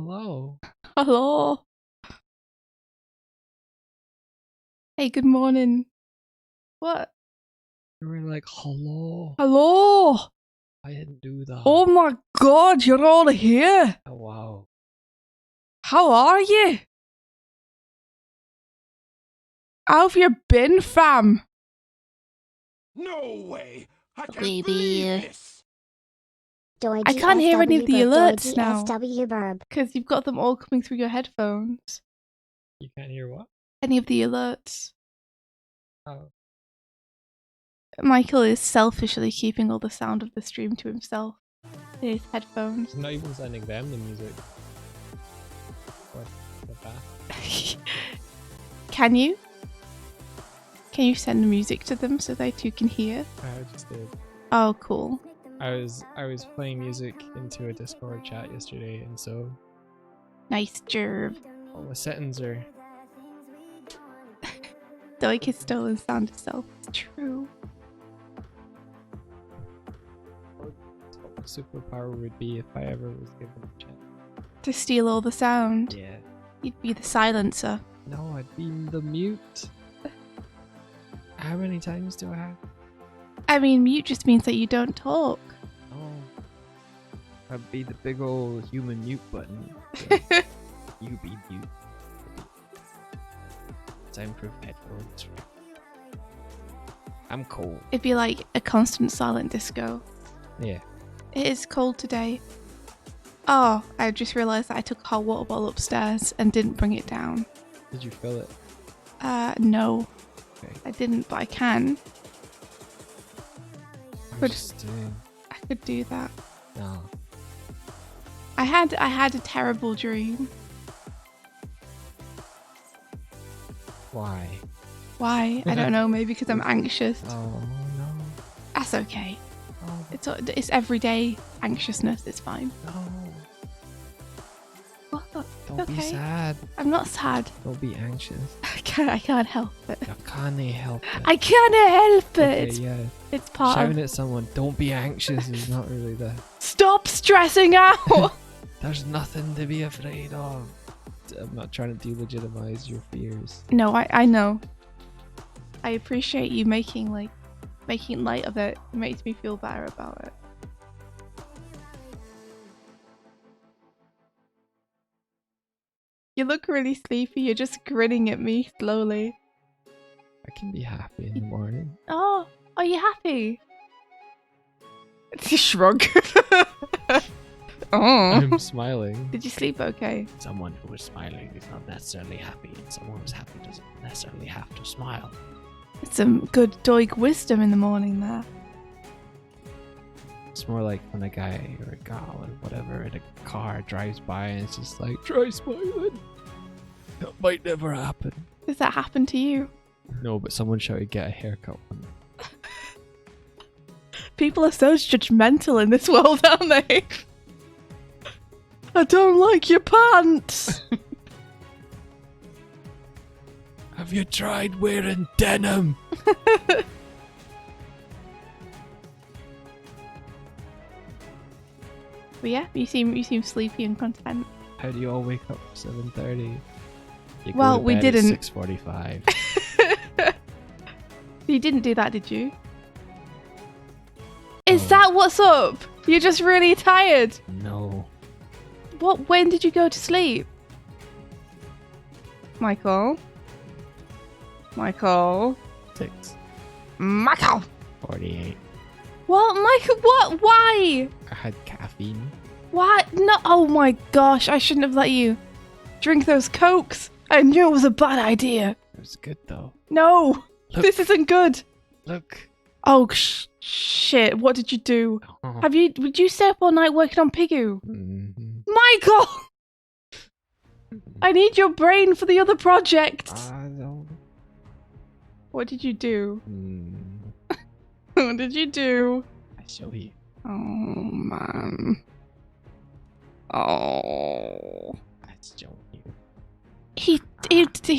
Hello. Hello. Hey, good morning. What? You were like, hello. Hello. I didn't do that. Oh my god, you're all here. Oh, wow. How are you? How have you been, fam? No way! I can't Baby. believe this! Doig I can't hear any of the alerts now. Verb. Because you've got them all coming through your headphones. You can't hear what? Any of the alerts. Oh. Michael is selfishly keeping all the sound of the stream to himself in his headphones. He's not even sending them the music. What that? Can you? Can you send the music to them so they too can hear? I just did. Oh, cool. I was playing music into a Discord chat yesterday, and so Nice job. all the settings are. Doig has stolen sound itself. It's true. What my superpower would be if I ever was given a chance. To steal all the sound. Yeah. You'd be the silencer. No, I'd be the mute. How many times do I have? I mean, mute just means that you don't talk. Oh. I'd be the big old human mute button. So you be mute. Soundproof headphones. I'm cold. It'd be like a constant silent disco. Yeah. It is cold today. Oh, I just realised that I took a hot water bottle upstairs and didn't bring it down. Did you fill it? No. Okay. I didn't, but I can. I'm just doing. I could do that. No. I had a terrible dream. Why? Why? I don't know. Maybe because I'm anxious. Oh no. That's okay. Oh It's everyday anxiousness. It's fine. no. What? Don't be Okay. sad. I'm not sad. Don't be anxious. I can't help it. You can't help it. I can't help it. Okay, yeah. It's part Shouting of. at someone, don't be anxious, is not really the. Stop stressing out. There's nothing to be afraid of. I'm not trying to delegitimize your fears. No, I know. I appreciate you making light of it. It makes me feel better about it. You look really sleepy. You're just grinning at me slowly. I can be happy in the morning. Oh, are you happy? Shrug. Oh. I'm smiling. Did you sleep okay? Someone who is smiling is not necessarily happy, and someone who's happy doesn't necessarily have to smile. Some good Doig wisdom in the morning there. It's more like when a guy or a gal or whatever in a car drives by and it's just like, try smiling. That might never happen. Does that happen to you? No, but someone shouted, get a haircut. People are so judgmental in this world, aren't they? I don't like your pants. Have you tried wearing denim? But yeah, you seem sleepy and content. How do you all wake up at 7:30? Well, we didn't. 6:45. You didn't do that, did you? Is No. that what's up? You're just really tired. No. What? When did you go to sleep? Michael? 6:48. What? Michael, what? Why? I had caffeine. What? No. Oh my gosh, I shouldn't have let you drink those Cokes. I knew it was a bad idea. It was good though. No, Look. this isn't good. Look. Oh, shit. What did you do? Oh. Did you stay up all night working on Pigoo? Mhm. Michael! I need your brain for the other projects. I don't. What did you do? Mm. What did you do? I show you. Oh, man. Oh. I show you. He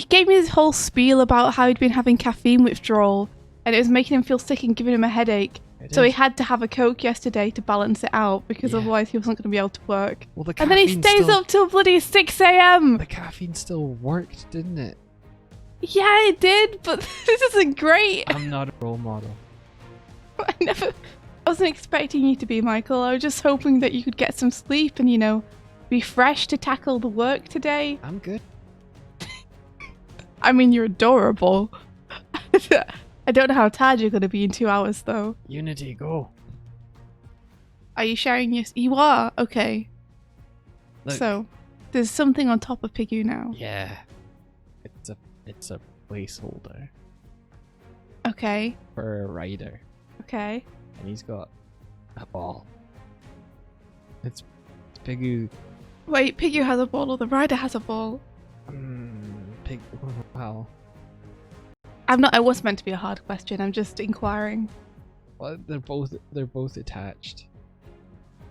gave me this whole spiel about how he'd been having caffeine withdrawal and it was making him feel sick and giving him a headache. So he is. had to have a Coke yesterday to balance it out because Yeah. otherwise he wasn't going to be able to work. Well, the And then he caffeine stays still, up till bloody 6 a.m. The caffeine still worked, didn't it? Yeah, it did, but this isn't great. I'm not a role model. I wasn't expecting you to be, Michael. I was just hoping that you could get some sleep and, you know, be fresh to tackle the work today. I'm good. I mean, you're adorable. I don't know how tired you're going to be in 2 hours, though. Unity, go. Are you sharing your... You are? Okay. Look. So, there's something on top of Pigu now. Yeah. It's a placeholder Okay. for a rider. Okay. And he's got a ball. It's Pigu. Wait, Pigu has a ball or the rider has a ball? Pig. Wow. I'm not... It was meant to be a hard question. I'm just inquiring. Well, they're both attached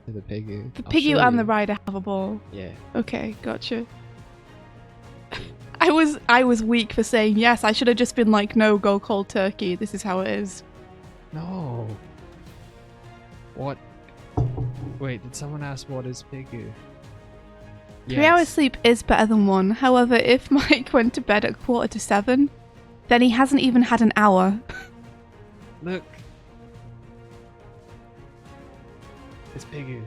to the Pigu. The I'll Pigu show and you. the rider have a ball. Yeah. Okay, gotcha. I was weak for saying yes. I should have just been like, no, go cold turkey. This is how it is. No. What? Wait, did someone ask what is Pigu? 3 hours sleep is better than 1. However, if Mike went to bed at 6:45, then he hasn't even had an hour. Look. It's Pigu.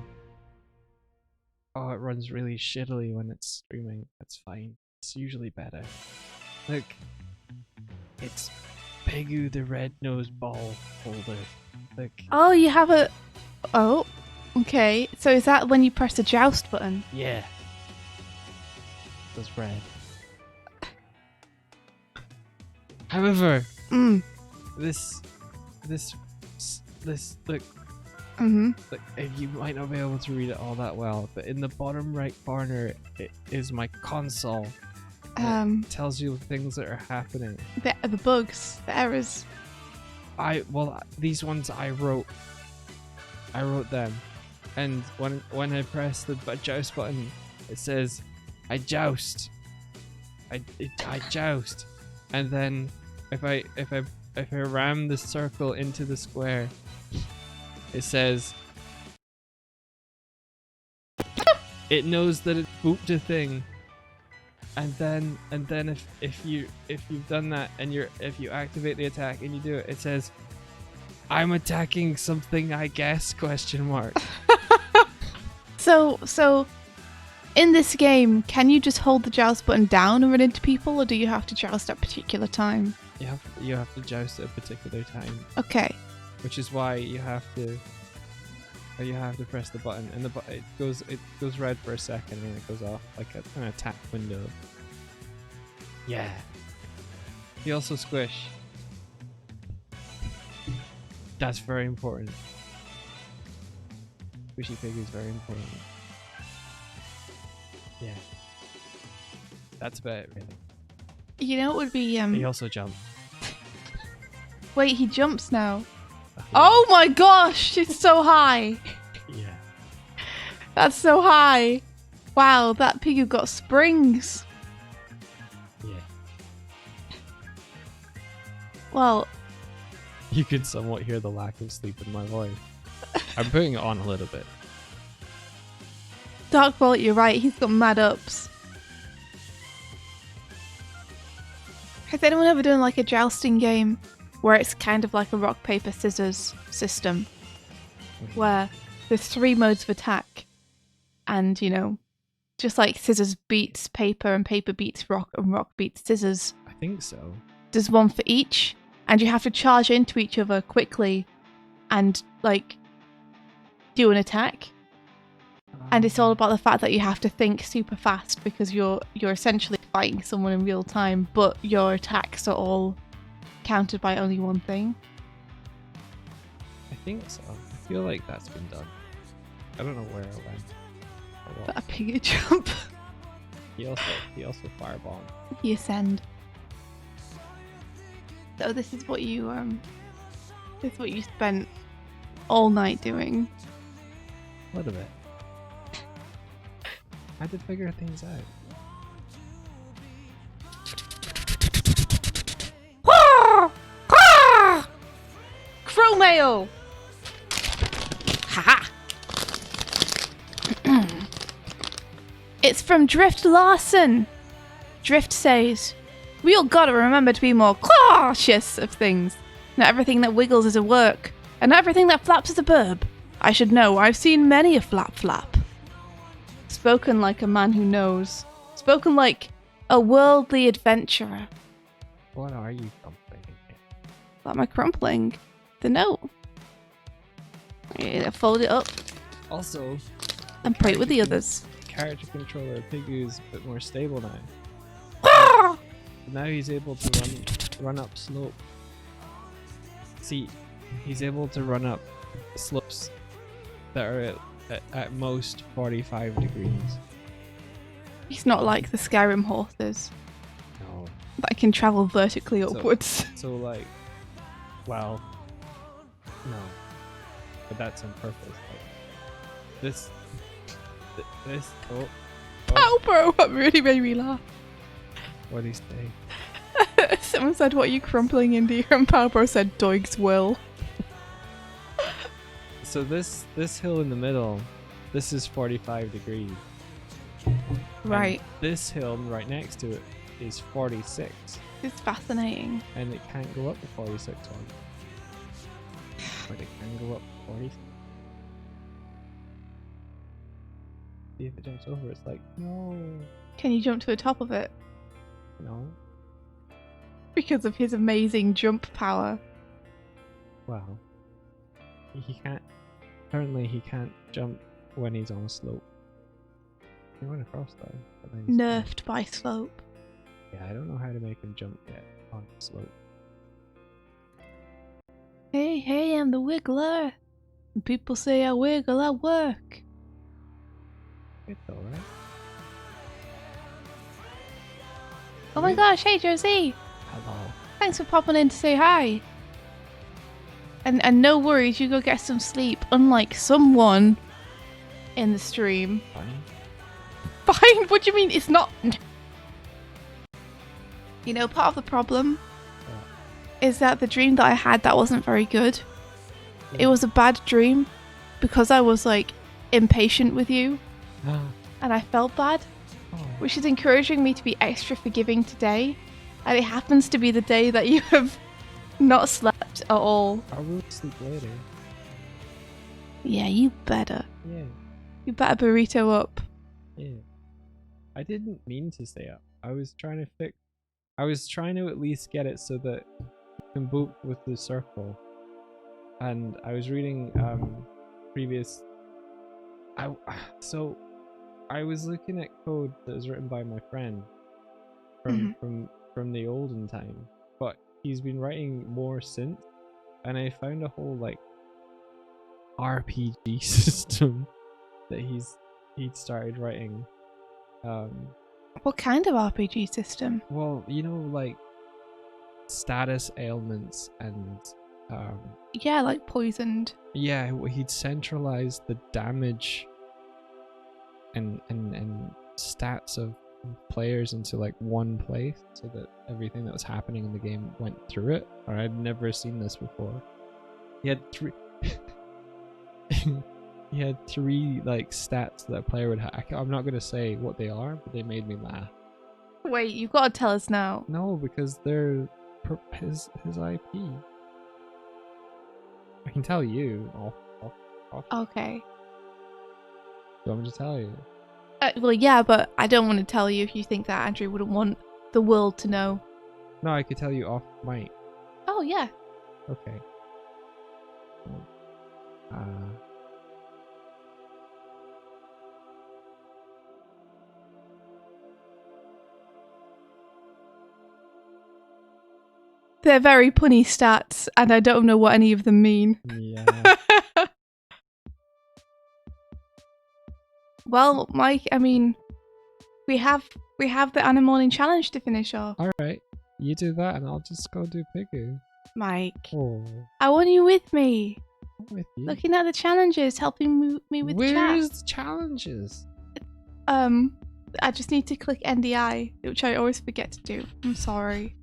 Oh, it runs really shittily when it's streaming. That's fine. It's usually better. Look. It's Pigu the red-nosed ball holder. Look. Oh, you have a... Oh, okay. So is that when you press the joust button? Yeah. That's red. However, this, look, Mm-hmm. you might not be able to read it all that well, but in the bottom right corner it is my console. It tells you things that are happening. The bugs, the errors. These ones I wrote them, and when I press the joust button, it says, I joust. I joust, and then if I ram the circle into the square, it says it knows that it's booped a thing, and then if you've done that and if you activate the attack and you do it, it says, I'm attacking something, I guess, question mark. So in this game, can you just hold the joust button down and run into people, or do you have to joust at a particular time? You have to joust at a particular time, Okay. which is why you have to press the button, and it goes red for a second and then it goes off like an attack window. Yeah. You also squish. That's very important. Squishy pig is very important. Yeah. That's about it, really. You know, it would be He also jumped. Wait, he jumps now. Oh my gosh, it's so high. Yeah. That's so high. Wow, that Pigu got springs. Yeah. Well, You could somewhat hear the lack of sleep in my voice. I'm putting it on a little bit. Dark Bullet, you're right, he's got mad ups. Has anyone ever done like a jousting game where it's kind of like a rock, paper, scissors system? Where there's 3 modes of attack and, you know, just like scissors beats paper and paper beats rock and rock beats scissors. I think so. There's one for each, and you have to charge into each other quickly and like do an attack. And it's all about the fact that you have to think super fast because you're essentially fighting someone in real time, but your attacks are all counted by only one thing. I think so. I feel like that's been done. I don't know where it went. Or what. But a pig jump. He also firebombed. You ascend. So this is what you spent all night doing. A little bit. I had to figure things out. Crow mail! It's from Drift Larson. Drift says, we all gotta remember to be more cautious of things. Not everything that wiggles is a work, and not everything that flaps is a burb. I should know, I've seen many a flap. Spoken like a man who knows. Spoken like a worldly adventurer. What are you complaining? What am I crumpling? The note. Fold it up Also, and pray it with the others. character controller Pigu is a bit more stable now. Ah! Now he's able to run up slope. See, he's able to run up slopes that are at most 45 degrees. He's not like the Skyrim horses No. that can travel vertically upwards. So like, well, no, but that's on purpose. Like, this. Oh, Palbro! That really made me laugh. what did he say? Someone said, what are you crumpling into? And Palbro said, Doig's will. So this hill in the middle, this is 45 degrees. Right. And this hill right next to it is 46. It's fascinating. And it can't go up to 46 one. But it can go up to 46. See if it jumps over, it's like, no. Can you jump to the top of it? No. Because of his amazing jump power. Well, he can't. Apparently, he can't jump when he's on a slope. He went across though. But then he's Nerfed by slope. Yeah, I don't know how to make him jump yet on a slope. Hey, I'm the Wiggler. And people say I wiggle at work. It's alright. Oh my gosh, hey Josie! Hello. Thanks for popping in to say hi. And no worries, you go get some sleep, unlike someone in the stream. Fine. Fine, what do you mean? It's not... You know, part of the problem is that the dream that I had that wasn't very good. It was a bad dream because I was like impatient with you and I felt bad, which is encouraging me to be extra forgiving today. And it happens to be the day that you have not slept at all. I will sleep later. Yeah, you better. Yeah. You better burrito up. Yeah. I didn't mean to stay up. I was trying to at least get it so that you can boop with the circle. And I was reading previous so I was looking at code that was written by my friend from the olden time, but he's been writing more since, and I found a whole like RPG system that he'd started writing. What kind of RPG system? Well, you know, like status ailments and Yeah, like poisoned. yeah, he'd centralized the damage and stats of players into like one place so that everything that was happening in the game went through it. Or I'd never seen this before. He had three he had three like stats that a player would have. I'm not gonna say what they are, but they made me laugh. Wait, you've got to tell us now. No, because they're his IP. I can tell you. Okay. Do you want me to tell you? Well, yeah, but I don't want to tell you if you think that Andrew wouldn't want the world to know. No, I could tell you off mic. Oh, yeah. Okay. They're very punny stats, and I don't know what any of them mean. Yeah. Well, Mike, I mean, we have the Anna Morning Challenge to finish off. Alright. You do that and I'll just go do Pigu. Mike, Oh. I want you with me. I'm with you. Looking at the challenges, helping me with chat. Where's the challenges? I just need to click NDI, which I always forget to do. I'm sorry.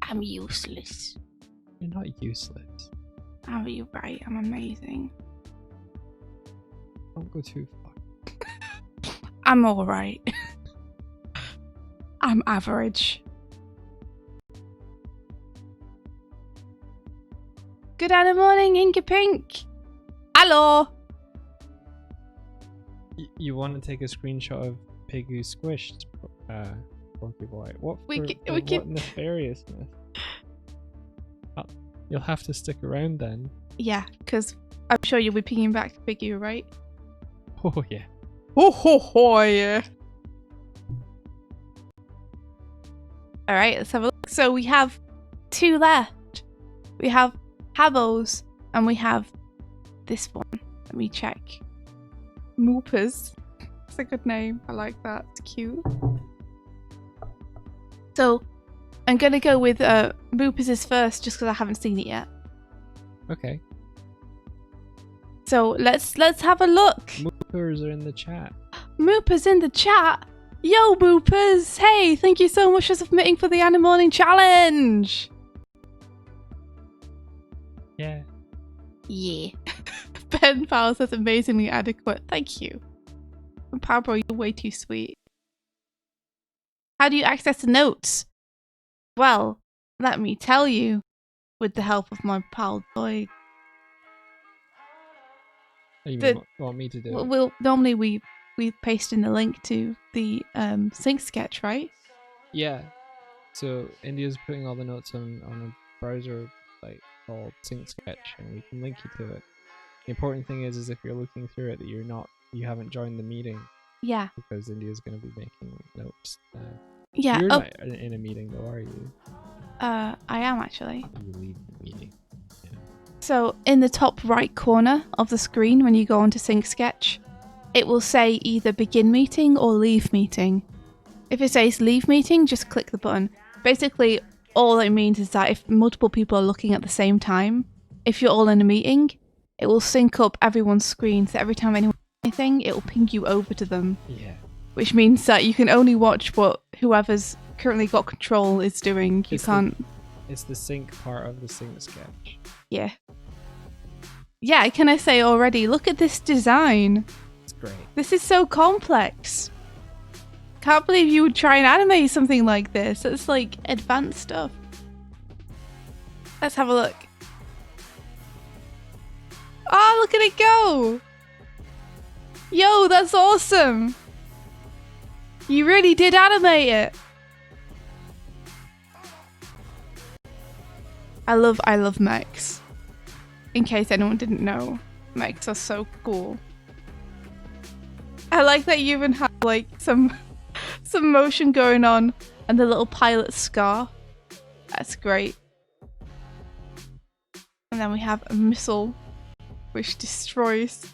I'm useless. You're not useless. Oh, you're right. I'm amazing. Don't go too far. I'm alright. I'm average. Good morning, Inka Pink. Hello. You want to take a screenshot of Pig who squished Porky Boy? What nefariousness? You'll have to stick around then. Yeah, because I'm sure you'll be pinging back to Piggy, right? Oh yeah. Oh ho ho yeah. Alright, let's have a look. So we have 2 left. We have Habos and we have this one. Let me check. Moopers. That's a good name. I like that. It's cute. So I'm gonna go with Moopers is first just because I haven't seen it yet. Okay. So let's have a look. Moopers are in the chat. Moopers in the chat. Yo, Moopers! Hey, thank you so much for submitting for the Anna Morning Challenge. Yeah. Yeah. Ben Powell says amazingly adequate. Thank you. And Powerbro, you're way too sweet. How do you access the notes? Well, let me tell you, with the help of my pal Doig. You want me to do it? Well, normally we paste in the link to the sync sketch, right? Yeah. So India's putting all the notes on a browser like called Sync Sketch, and we can link you to it. The important thing is if you're looking through it that you haven't joined the meeting. Yeah. Because India's going to be making notes. Yeah. You're not in a meeting though, are you? I am actually. You leave the meeting. Yeah. So in the top right corner of the screen, when you go onto Sync Sketch, it will say either begin meeting or leave meeting. If it says leave meeting, just click the button. Basically, all it means is that if multiple people are looking at the same time, if you're all in a meeting, it will sync up everyone's screen, so every time anyone does anything, it will ping you over to them. Yeah. Which means that you can only watch what whoever's currently got control is doing. You can't... It's the sync part of the Sync Sketch. Yeah. Yeah, can I say already, look at this design. It's great. This is so complex. Can't believe you would try and animate something like this. It's like advanced stuff. Let's have a look. Oh, look at it go! Yo, that's awesome! You really did animate it. I love mechs. In case anyone didn't know, mechs are so cool. I like that you even have like some motion going on and the little pilot scar. That's great. And then we have a missile which destroys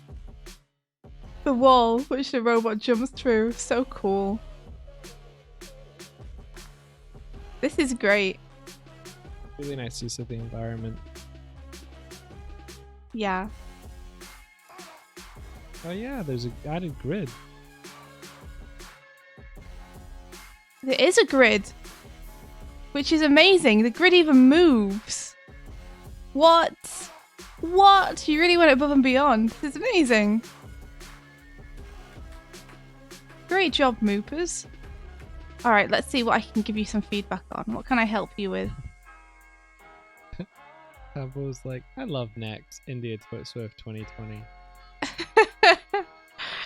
the wall which the robot jumps through. So cool. This is great. Really nice use of the environment. Yeah. Oh yeah, there's an added grid. There is a grid, which is amazing. The grid even moves. What? What? You really went above and beyond. This is amazing. Great job, Moopers. Alright, let's see what I can give you some feedback on. What can I help you with? Tableau's like, I love Next. India Swift 2020.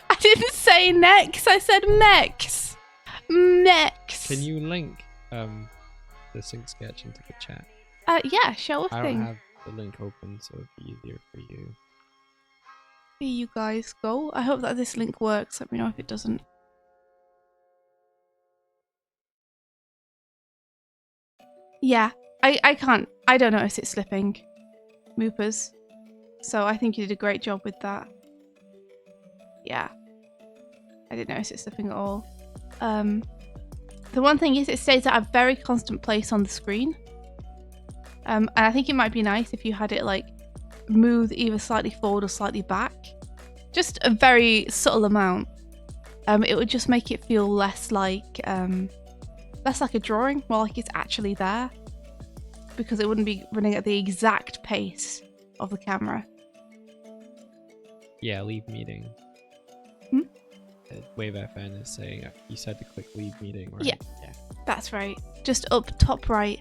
I didn't say next, I said mechs. Mechs. Can you link the Sync Sketch into the chat? Yeah, sure I thing. don't have the link open, so it'd be easier for you. Here you guys go. I hope that this link works. Let me know if it doesn't. Yeah, I can't. I don't notice it slipping. Moopers. So I think you did a great job with that. Yeah. I didn't notice it slipping at all. The one thing is it stays at a very constant place on the screen. And I think it might be nice if you had it like move either slightly forward or slightly back. Just a very subtle amount. It would just make it feel less like a drawing, more like it's actually there. Because it wouldn't be running at the exact pace of the camera. Yeah, leave meeting. Hmm? Wave FN is saying you said to click leave meeting, right? Yeah. That's right. Just up top right,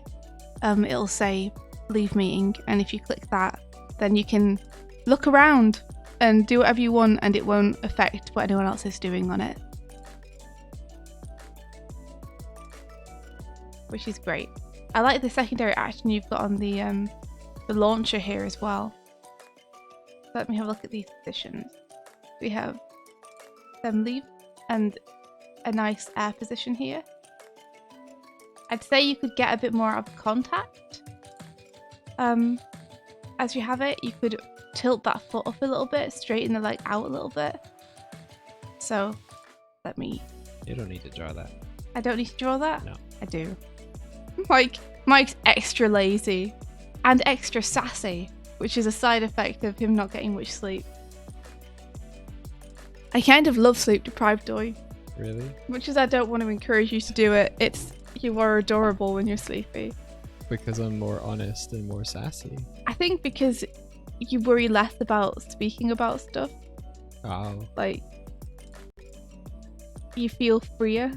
it'll say leave meeting, and if you click that, then you can look around and do whatever you want, and it won't affect what anyone else is doing on it. Which is great. I like the secondary action you've got on the launcher here as well. Let me have a look at these positions. We have them leave and a nice air position here. I'd say you could get a bit more out of contact. As you have it, you could tilt that foot up a little bit, straighten the leg out a little bit. So, let me... You don't need to draw that. I don't need to draw that? No. I do. Mike's extra lazy and extra sassy, which is a side effect of him not getting much sleep. I kind of love sleep deprived Doig. Really? Much as I don't want to encourage you to do it, you are adorable when you're sleepy. Because I'm more honest and more sassy. I think because you worry less about speaking about stuff. Oh. Like, you feel freer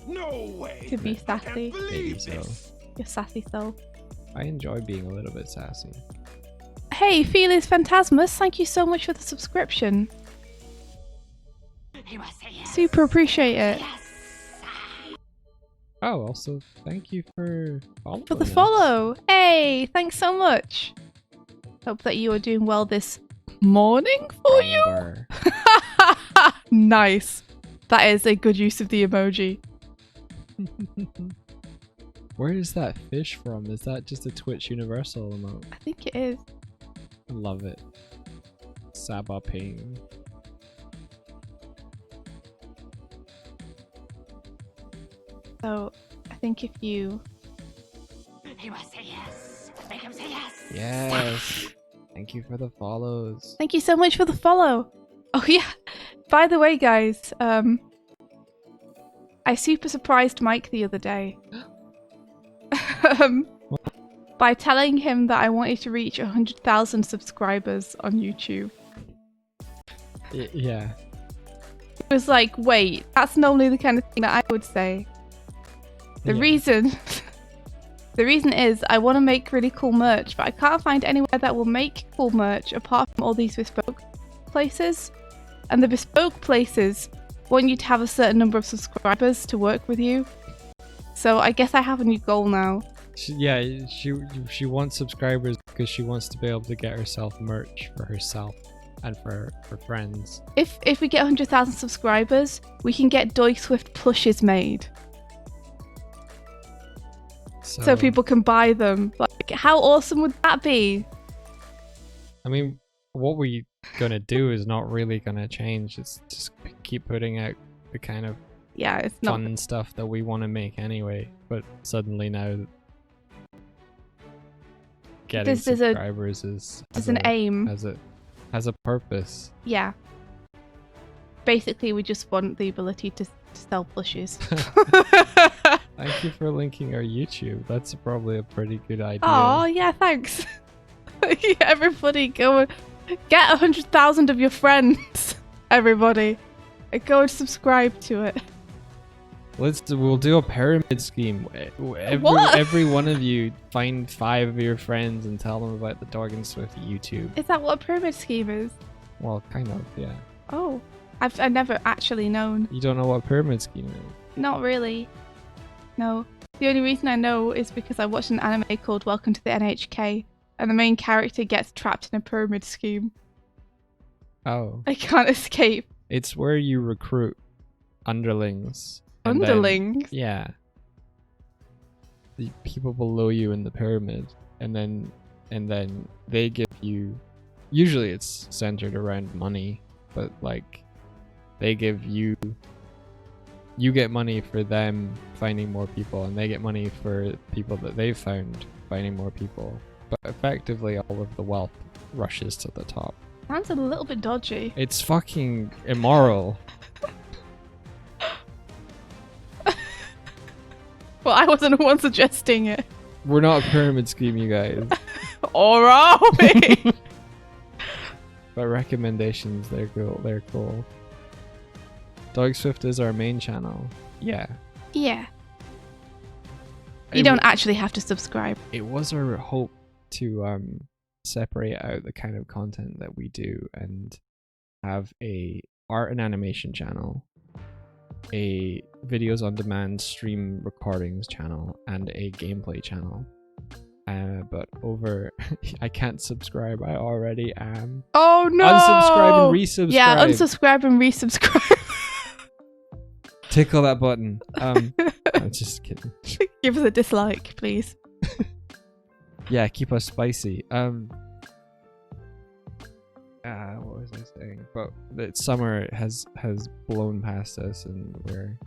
No way. to be I can't sassy. Maybe believe so. this. Your sassy self. I enjoy being a little bit sassy. Hey, Felis Phantasmus, thank you so much for the subscription. He must say yes. Super appreciate it. Yes. Oh, also, thank you for following For the us. follow. Hey, thanks so much. Hope that you are doing well this morning for you. Amber. Nice. That is a good use of the emoji. Where is that fish from? Is that just a Twitch Universal emote? I think it is. I love it. Saba Ping. So, I think if you... He must say yes. Make him say yes. Yes. Thank you for the follows. Thank you so much for the follow. Oh yeah. By the way, guys, I super surprised Mike the other day. By telling him that I wanted to reach 100,000 subscribers on YouTube. Yeah. It was like, wait, that's normally the kind of thing that I would say. The Yeah. reason is I want to make really cool merch, but I can't find anywhere that will make cool merch apart from all these bespoke places. And the bespoke places want you to have a certain number of subscribers to work with you. So I guess I have a new goal now. She wants subscribers because she wants to be able to get herself merch for herself and for friends. If we get 100,000 subscribers, we can get Doig Swift plushes made. So people can buy them. Like, how awesome would that be? I mean, what we're gonna do is not really gonna change. It's just keep putting out the kind of Yeah, it's not. fun stuff that we want to make anyway. But suddenly now, getting There's a- subscribers is There's an aim. has a purpose. Yeah. Basically, we just want the ability to sell plushes. Thank you for linking our YouTube. That's probably a pretty good idea. Oh yeah, thanks. Everybody, go get 100,000 of your friends. Everybody, go and subscribe to it. We'll do a pyramid scheme. What? Every one of you find 5 of your friends and tell them about the Doig and Swift YouTube. Is that what a pyramid scheme is? Well, kind of, yeah. Oh, I've never actually known. You don't know what pyramid scheme is? Not really. No. The only reason I know is because I watched an anime called Welcome to the NHK, and the main character gets trapped in a pyramid scheme. Oh. I can't escape. It's where you recruit underlings. and then- Underlings? yeah. The people below you in the pyramid, and then they give you. Usually, it's centered around money, but like, they give you. You get money for them finding more people, and they get money for people that they've found finding more people. But effectively, all of the wealth rushes to the top. Sounds a little bit dodgy. It's fucking immoral. Well, I wasn't the one suggesting it. We're not a pyramid scheme, you guys. Or are we? But recommendations, they're cool. They're cool. Doig Swift is our main channel. Yeah. Yeah. You It don't actually have to subscribe. It was our hope to separate out the kind of content that we do and have a art and animation channel, a videos on demand stream recordings channel, and a gameplay channel. But over, I can't subscribe. I already am. Oh no! Unsubscribe and resubscribe. Yeah, unsubscribe and resubscribe. Tickle that button. I'm just kidding. Give us a dislike, please. Yeah, keep us spicy. What was I saying? But the summer has blown past us, and we're.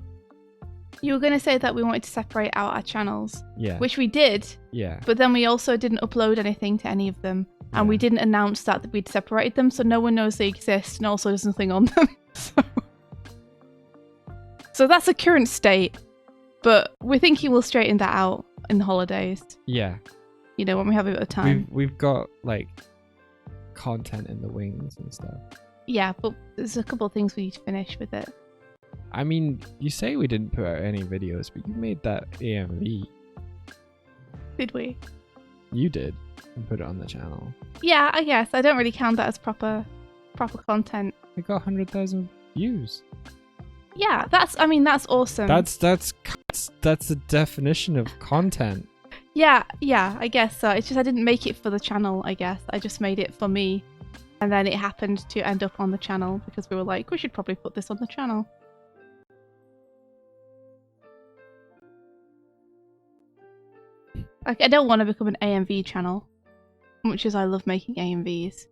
You were going to say that we wanted to separate out our channels. Yeah. Which we did. Yeah. But then we also didn't upload anything to any of them. And we didn't announce that we'd separated them, so no one knows they exist, and also there's nothing on them. So that's the current state. But we're thinking we'll straighten that out in the holidays. Yeah. You know, when we have a bit of time. We've got like content in the wings and stuff. Yeah, but there's a couple of things we need to finish with it. I mean, you say we didn't put out any videos, but you made that AMV. Did we? You did, and put it on the channel. Yeah, I guess. I don't really count that as proper content. It got 100,000 views. Yeah, that's awesome. That's the definition of content. Yeah, I guess so. It's just I didn't make it for the channel, I guess. I just made it for me. And then it happened to end up on the channel because we were like, we should probably put this on the channel. Like, I don't want to become an AMV channel, much as I love making AMVs.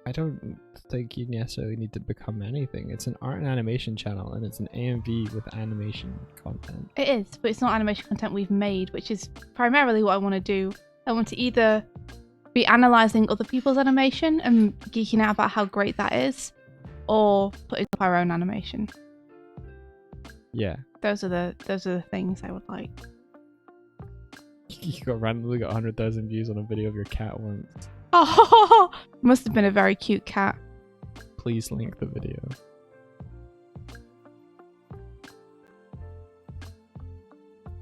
I don't think you necessarily need to become anything. It's an art and animation channel, and it's an AMV with animation content. It is, but it's not animation content we've made, which is primarily what I want to do. I want to either be analysing other people's animation and geeking out about how great that is, or putting up our own animation. Yeah. Those are the things I would like. You randomly got 100,000 views on a video of your cat once. Oh, must have been a very cute cat. Please link the video.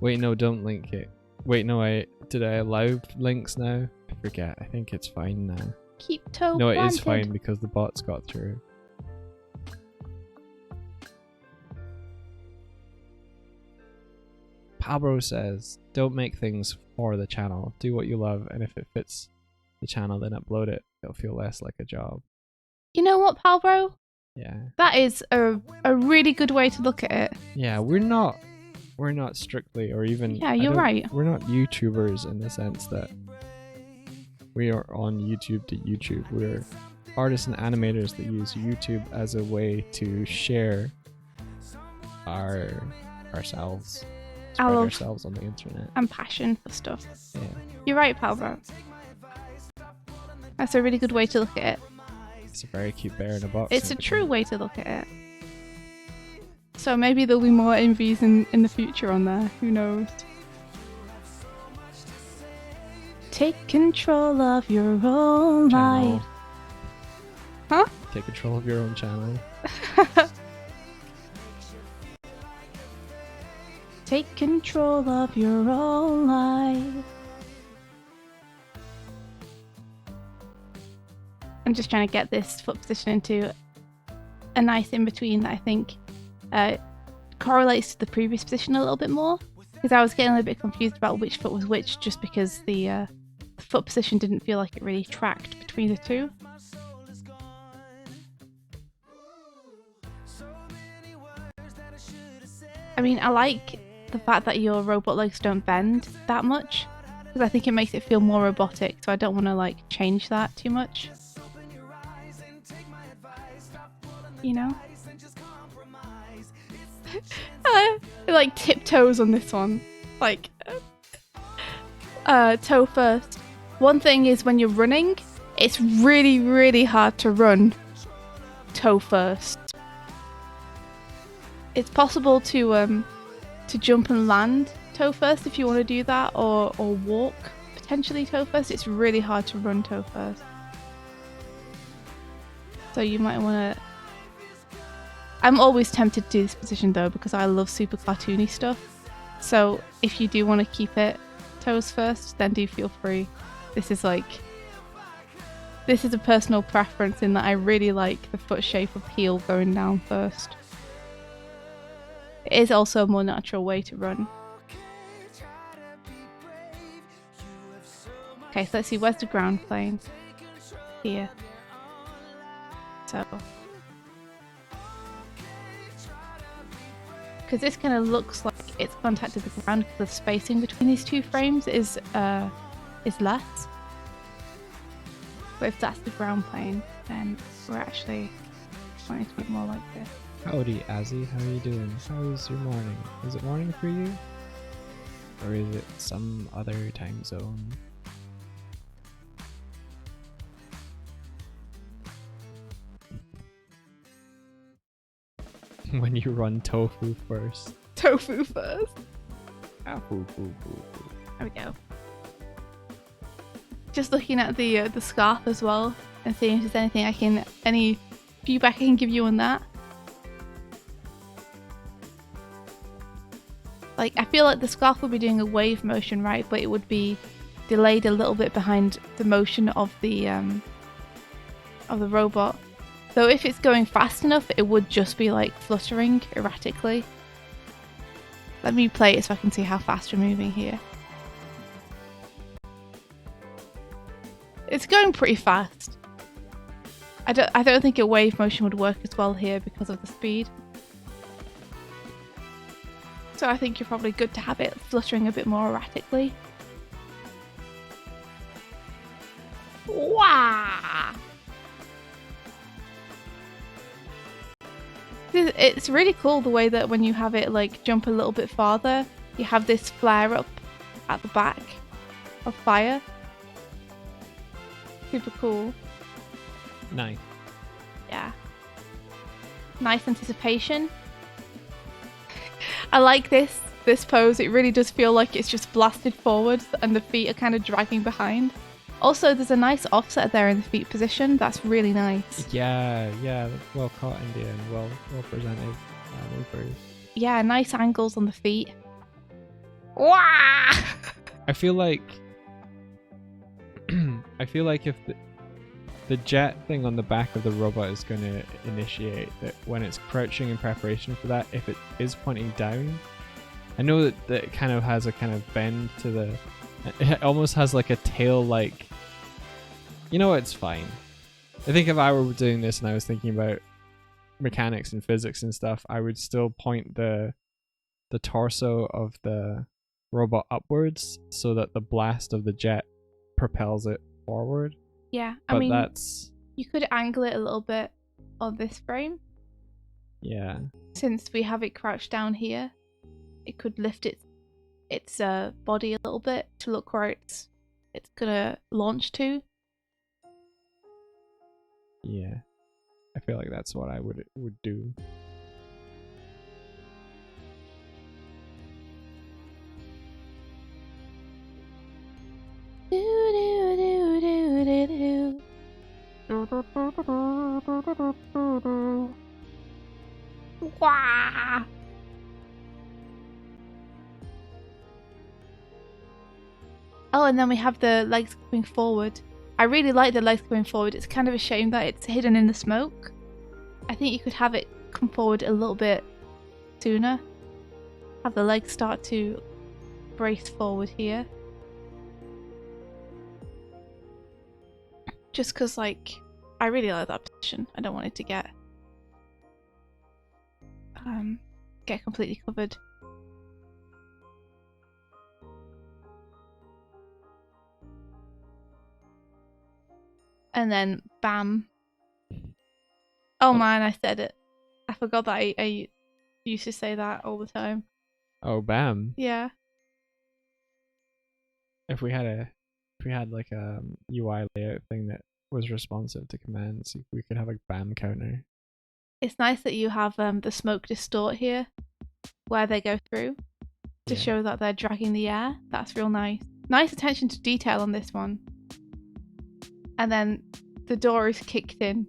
Wait, no, don't link it. Wait, no, did I allow links now? I forget. I think it's fine now. Keep toe No, it planted. is fine because the bots got through. Pablo says, don't make things for the channel. Do what you love, and if it fits the channel, then upload it. It'll feel less like a job. You know what, Palbro? Yeah. That is a really good way to look at it. Yeah, we're not strictly, or even... Yeah, you're right. We're not YouTubers in the sense that we are on YouTube to YouTube. We're artists and animators that use YouTube as a way to share ourselves. Spread ourselves on the internet. And passion for stuff. Yeah. You're right, Palbro. That's a really good way to look at it. It's a very cute bear in a box. It's a true way to look at it. So maybe there'll be more MVs in the future on there. Who knows? Take control of your own life. Huh? Take control of your own channel. Take control of your own life. I'm just trying to get this foot position into a nice in-between that I think correlates to the previous position a little bit more. Because I was getting a little bit confused about which foot was which just because the foot position didn't feel like it really tracked between the two. I mean, I like the fact that your robot legs don't bend that much because I think it makes it feel more robotic, so I don't want to like change that too much. You know? I like tiptoes on this one. Like toe first. One thing is when you're running, it's really, really hard to run toe first. It's possible to jump and land toe first if you want to do that, or walk potentially toe first. It's really hard to run toe first. So you might want to... I'm always tempted to do this position though because I love super cartoony stuff. So if you do want to keep it toes first, then do feel free. This is a personal preference in that I really like the foot shape of heel going down first. It is also a more natural way to run. Okay, so let's see, where's the ground plane? Here. So... because this kind of looks like it's contacted the ground because the spacing between these two frames is less. But if that's the ground plane, then we're actually wanting to be more like this. Howdy, Azzy. How are you doing? How is your morning? Is it morning for you? Or is it some other time zone? When you run tofu first. Tofu first. Ah, boo, boo, boo, boo. There we go. Just looking at the scarf as well and seeing if there's any feedback I can give you on that. Like, I feel like the scarf would be doing a wave motion, right? But it would be delayed a little bit behind the motion of the robot. So if it's going fast enough, it would just be like fluttering erratically. Let me play it so I can see how fast we're moving here. It's going pretty fast. I don't think a wave motion would work as well here because of the speed. So I think you're probably good to have it fluttering a bit more erratically. Wow! It's really cool the way that when you have it like jump a little bit farther, you have this flare up at the back of fire. Super cool. Nice. Yeah. Nice anticipation. I like this pose. It really does feel like it's just blasted forwards and the feet are kind of dragging behind. Also, there's a nice offset there in the feet position. That's really nice. Yeah, well caught, India, and well presented movers. Yeah, nice angles on the feet. Wah! I feel like if the jet thing on the back of the robot is going to initiate that when it's crouching in preparation for that, if it is pointing down, I know that it kind of has a kind of bend to the... It almost has like a tail, like... You know, it's fine. I think if I were doing this and I was thinking about mechanics and physics and stuff, I would still point the torso of the robot upwards so that the blast of the jet propels it forward. Yeah, But I mean, that's... you could angle it a little bit on this frame. Yeah. Since we have it crouched down here, it could lift its body a little bit to look where it's gonna launch to. Yeah. I feel like that's what I would do. Wah! Oh, and then we have the legs coming forward. I really like the legs coming forward. It's kind of a shame that it's hidden in the smoke. I think you could have it come forward a little bit sooner. Have the legs start to brace forward here. Just because, like, I really like that position. I don't want it to get completely covered. And then bam. Oh man, I said it. I forgot that I used to say that all the time. Oh, bam. Yeah. If we had like a UI layout thing that was responsive to commands, we could have a bam counter. It's nice that you have the smoke distort here where they go through to show that they're dragging the air. That's real nice. Nice attention to detail on this one. And then the door is kicked in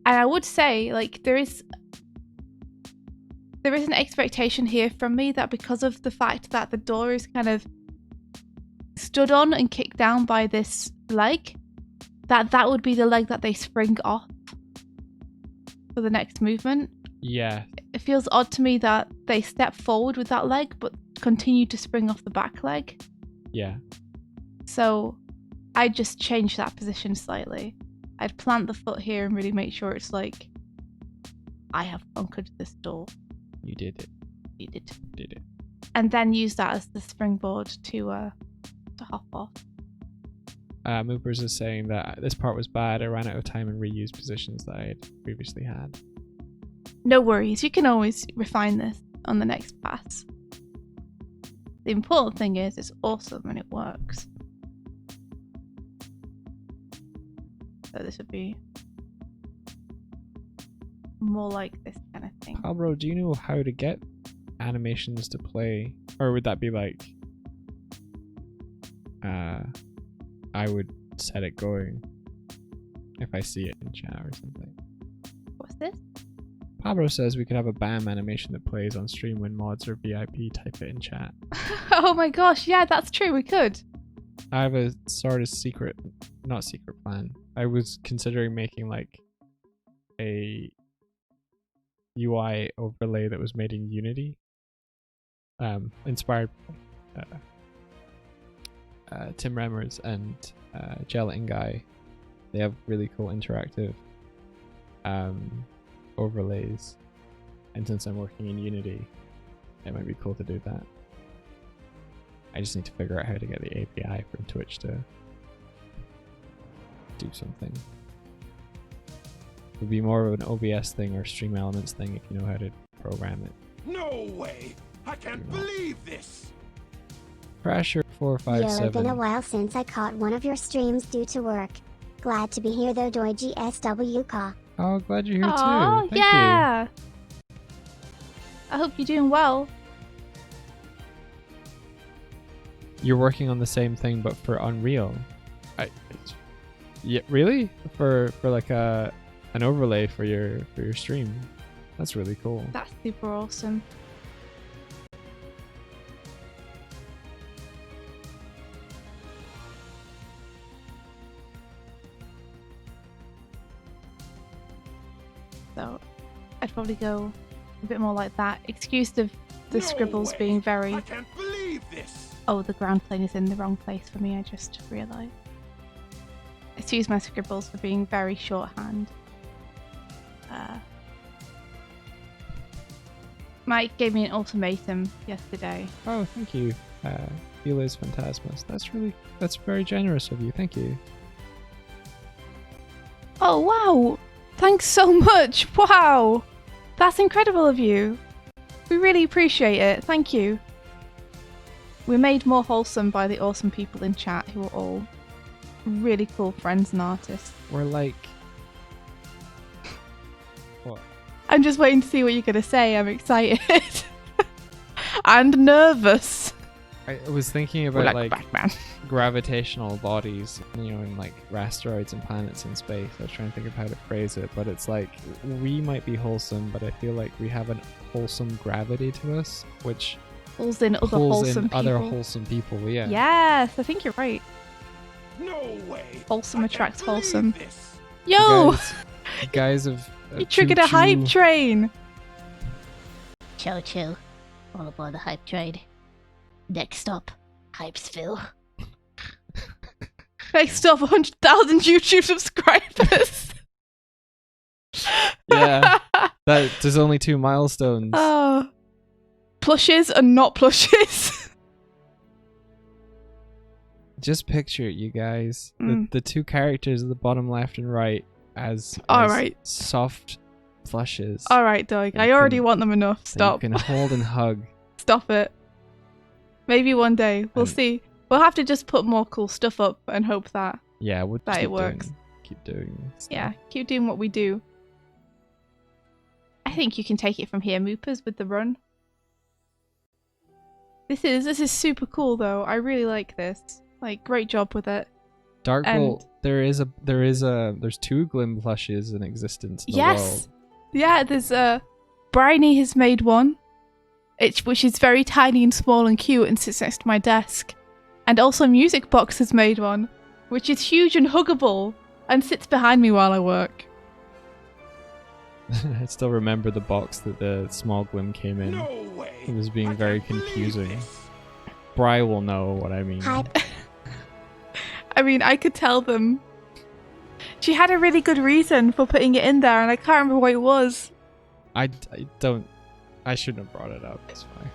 And I would say, like, there is an expectation here from me that because of the fact that the door is kind of stood on and kicked down by this leg, that would be the leg that they spring off for the next movement. Yeah. It feels odd to me that they step forward with that leg but continue to spring off the back leg. Yeah. So I just changed that position slightly. I'd plant the foot here and really make sure it's like, I have conquered this door. You did it. You did. Did it. And then use that as the springboard to hop off. Moopers is saying that this part was bad. I ran out of time and reused positions that I had previously had. No worries, you can always refine this on the next pass. The important thing is it's awesome and it works. So this would be more like this kind of thing. Pablo, do you know how to get animations to play? Or would that be like... I would set it going if I see it in chat or something. What's this? Pablo says we could have a BAM animation that plays on stream when mods or VIP type it in chat. Oh my gosh, yeah, that's true, we could. I have a sort of secret, not secret plan. I was considering making like a UI overlay that was made in Unity, inspired by Tim Remmers and Gelatin Guy. They have really cool interactive overlays, and since I'm working in Unity, it might be cool to do that. I just need to figure out how to get the API from Twitch to do something. It would be more of an OBS thing or Stream Elements thing if you know how to program it. No way! I can't believe this! Crasher Yo, been 457. a while since I caught one of your streams due to work. Glad to be here though, Doig GSW Ka. Oh, glad you're here Oh, too. Thank yeah. I hope you're doing well. you. You're working on the same thing but for Unreal. Yeah, really? For like an overlay for your stream. That's really cool. That's super awesome. So I'd probably go a bit more like that. Excuse the No scribbles way. being very... I can't believe this! Oh, the ground plane is in the wrong place for me, I just realised. Excuse my scribbles for being very shorthand. Mike gave me an ultimatum yesterday. Oh, thank you. Eli's Phantasmus. That's very generous of you. Thank you. Oh, wow! Thanks so much! Wow! That's incredible of you. We really appreciate it. Thank you. We're made more wholesome by the awesome people in chat who are all really cool friends and artists. We're like... What? I'm just waiting to see what you're going to say. I'm excited. And nervous. I was thinking about We're like Batman. gravitational bodies, you know, in like asteroids and planets in space. I was trying to think of how to phrase it, but it's like we might be wholesome, but I feel like we have an wholesome gravity to us, which Pulls in other pulls wholesome in people. other wholesome people. Yeah. Yes, I think you're right. No way! Wholesome I attracts can't believe wholesome. this. Yo! You guys have You triggered a hype train! Choo choo. All aboard the hype train. Next stop, Hypesville. Next up, 100,000 YouTube subscribers! Yeah. That there's only 2 milestones. Oh. Plushes and not plushes. Just picture it, you guys. Mm. The 2 characters at the bottom left and right as Alright. soft plushes. Alright, Doig. I You already can- want them enough. that Stop. You can hold and hug. Stop it. Maybe one day. We'll And- see. We'll have to just put more cool stuff up and hope that. Yeah, we'll That keep it works. Keep doing this. Yeah, keep doing what we do. I think you can take it from here, Moopers, with the run. This is super cool though. I really like this. Like, great job with it. Dark And- Bolt. There's 2 Glim plushes in existence in the Yes. world. Yeah, there's Bryony has made one, which is very tiny and small and cute and sits next to my desk. And also Music Box has made one, which is huge and huggable and sits behind me while I work. I still remember the box that the small Glim came in. No way. It was being I very can't believe confusing. this. Bri will know what I mean. Hype. I mean, I could tell them. She had a really good reason for putting it in there, and I can't remember what it was. I shouldn't have brought it up. It's fine.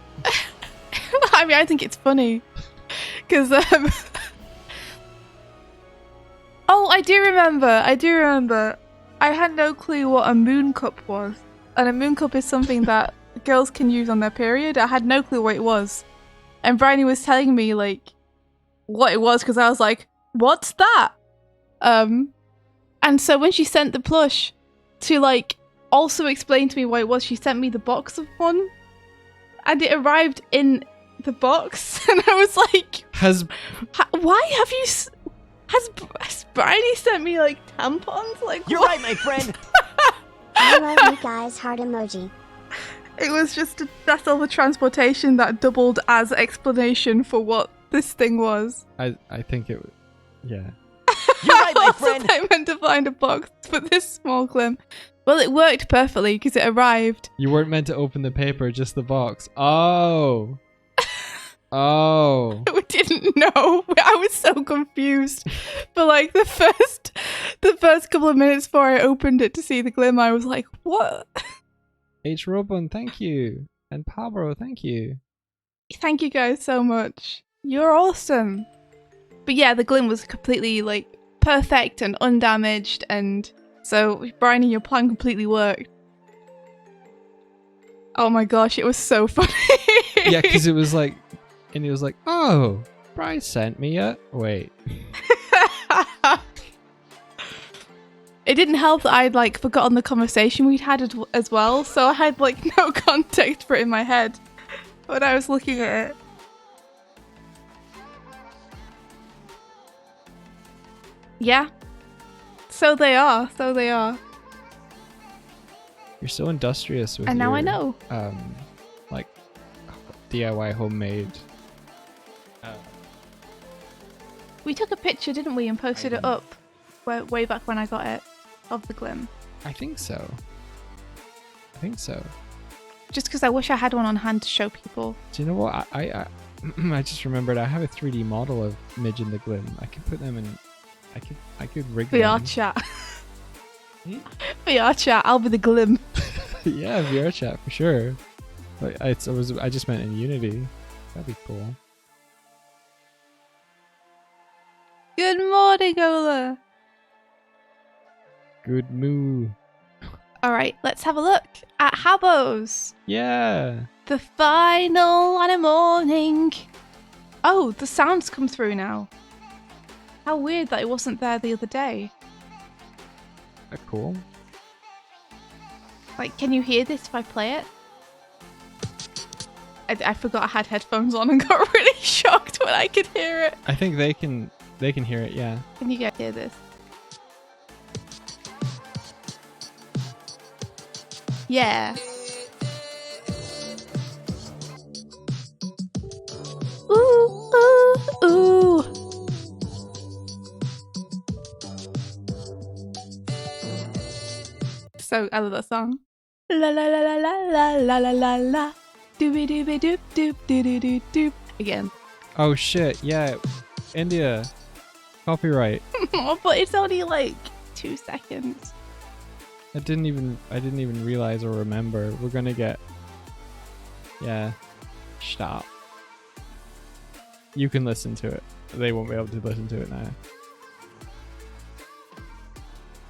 I mean, I think it's funny. Because, oh, I do remember. I had no clue what a moon cup was. And a moon cup is something that girls can use on their period. I had no clue what it was. And Bryony was telling me, like, what it was, because I was like, what's that? And so when she sent the plush to, like, also explain to me what it was, she sent me the box of one. And it arrived in the box. And I was like, why have you... Has Bryony sent me, like, tampons? Like, You're what? right, my friend. I love you guys, heart emoji. It was just that's all the transportation that doubled as explanation for what this thing was. I think it was... Yeah. You're right, my Also, friend. I meant to find a box for this small Glim. Well, it worked perfectly because it arrived. You weren't meant to open the paper, just the box. Oh. Oh. We didn't know. I was so confused. But like the first couple of minutes before I opened it to see the Glim, I was like, what? H. Robon, thank you. And Pablo, thank you. Thank you guys so much. You're awesome. But yeah, the Glim was completely like perfect and undamaged, and so Bryony, your plan completely worked. Oh my gosh, it was so funny. Yeah, because it was like... And he was like, oh, Bryce sent me a... Wait. It didn't help that I'd like forgotten the conversation we'd had as well, so I had like no context for it in my head when I was looking at it. Yeah. So they are. You're so industrious with And now your, I know. Like, DIY homemade... We took a picture, didn't we, and posted it up way back when I got it, of the Glim. I think so. Just because I wish I had one on hand to show people. Do you know what? I just remembered I have a 3D model of Midge and the Glim. I could put them in... I could rig VR them. chat. VR chat, I'll be the Glim. Yeah, VR chat for sure. But I just meant in Unity. That'd be cool. Good morning, Ola. Good moo. Alright, let's have a look at Habbo's. Yeah. The final one in morning. Oh, the sounds come through now. How weird that it wasn't there the other day. Cool. Like, can you hear this if I play it? I forgot I had headphones on and got really shocked when I could hear it. I think they can hear it, yeah. Can you guys hear this? Yeah. Ooh, ooh, ooh. So I love that song. La la la la la la la la la. Doobie doobie doop doop doo doo doo doop. Again. Oh shit, yeah. India. Copyright. But it's only like 2 seconds. I didn't even realize or remember. We're gonna get... Yeah. Stop. You can listen to it. They won't be able to listen to it now.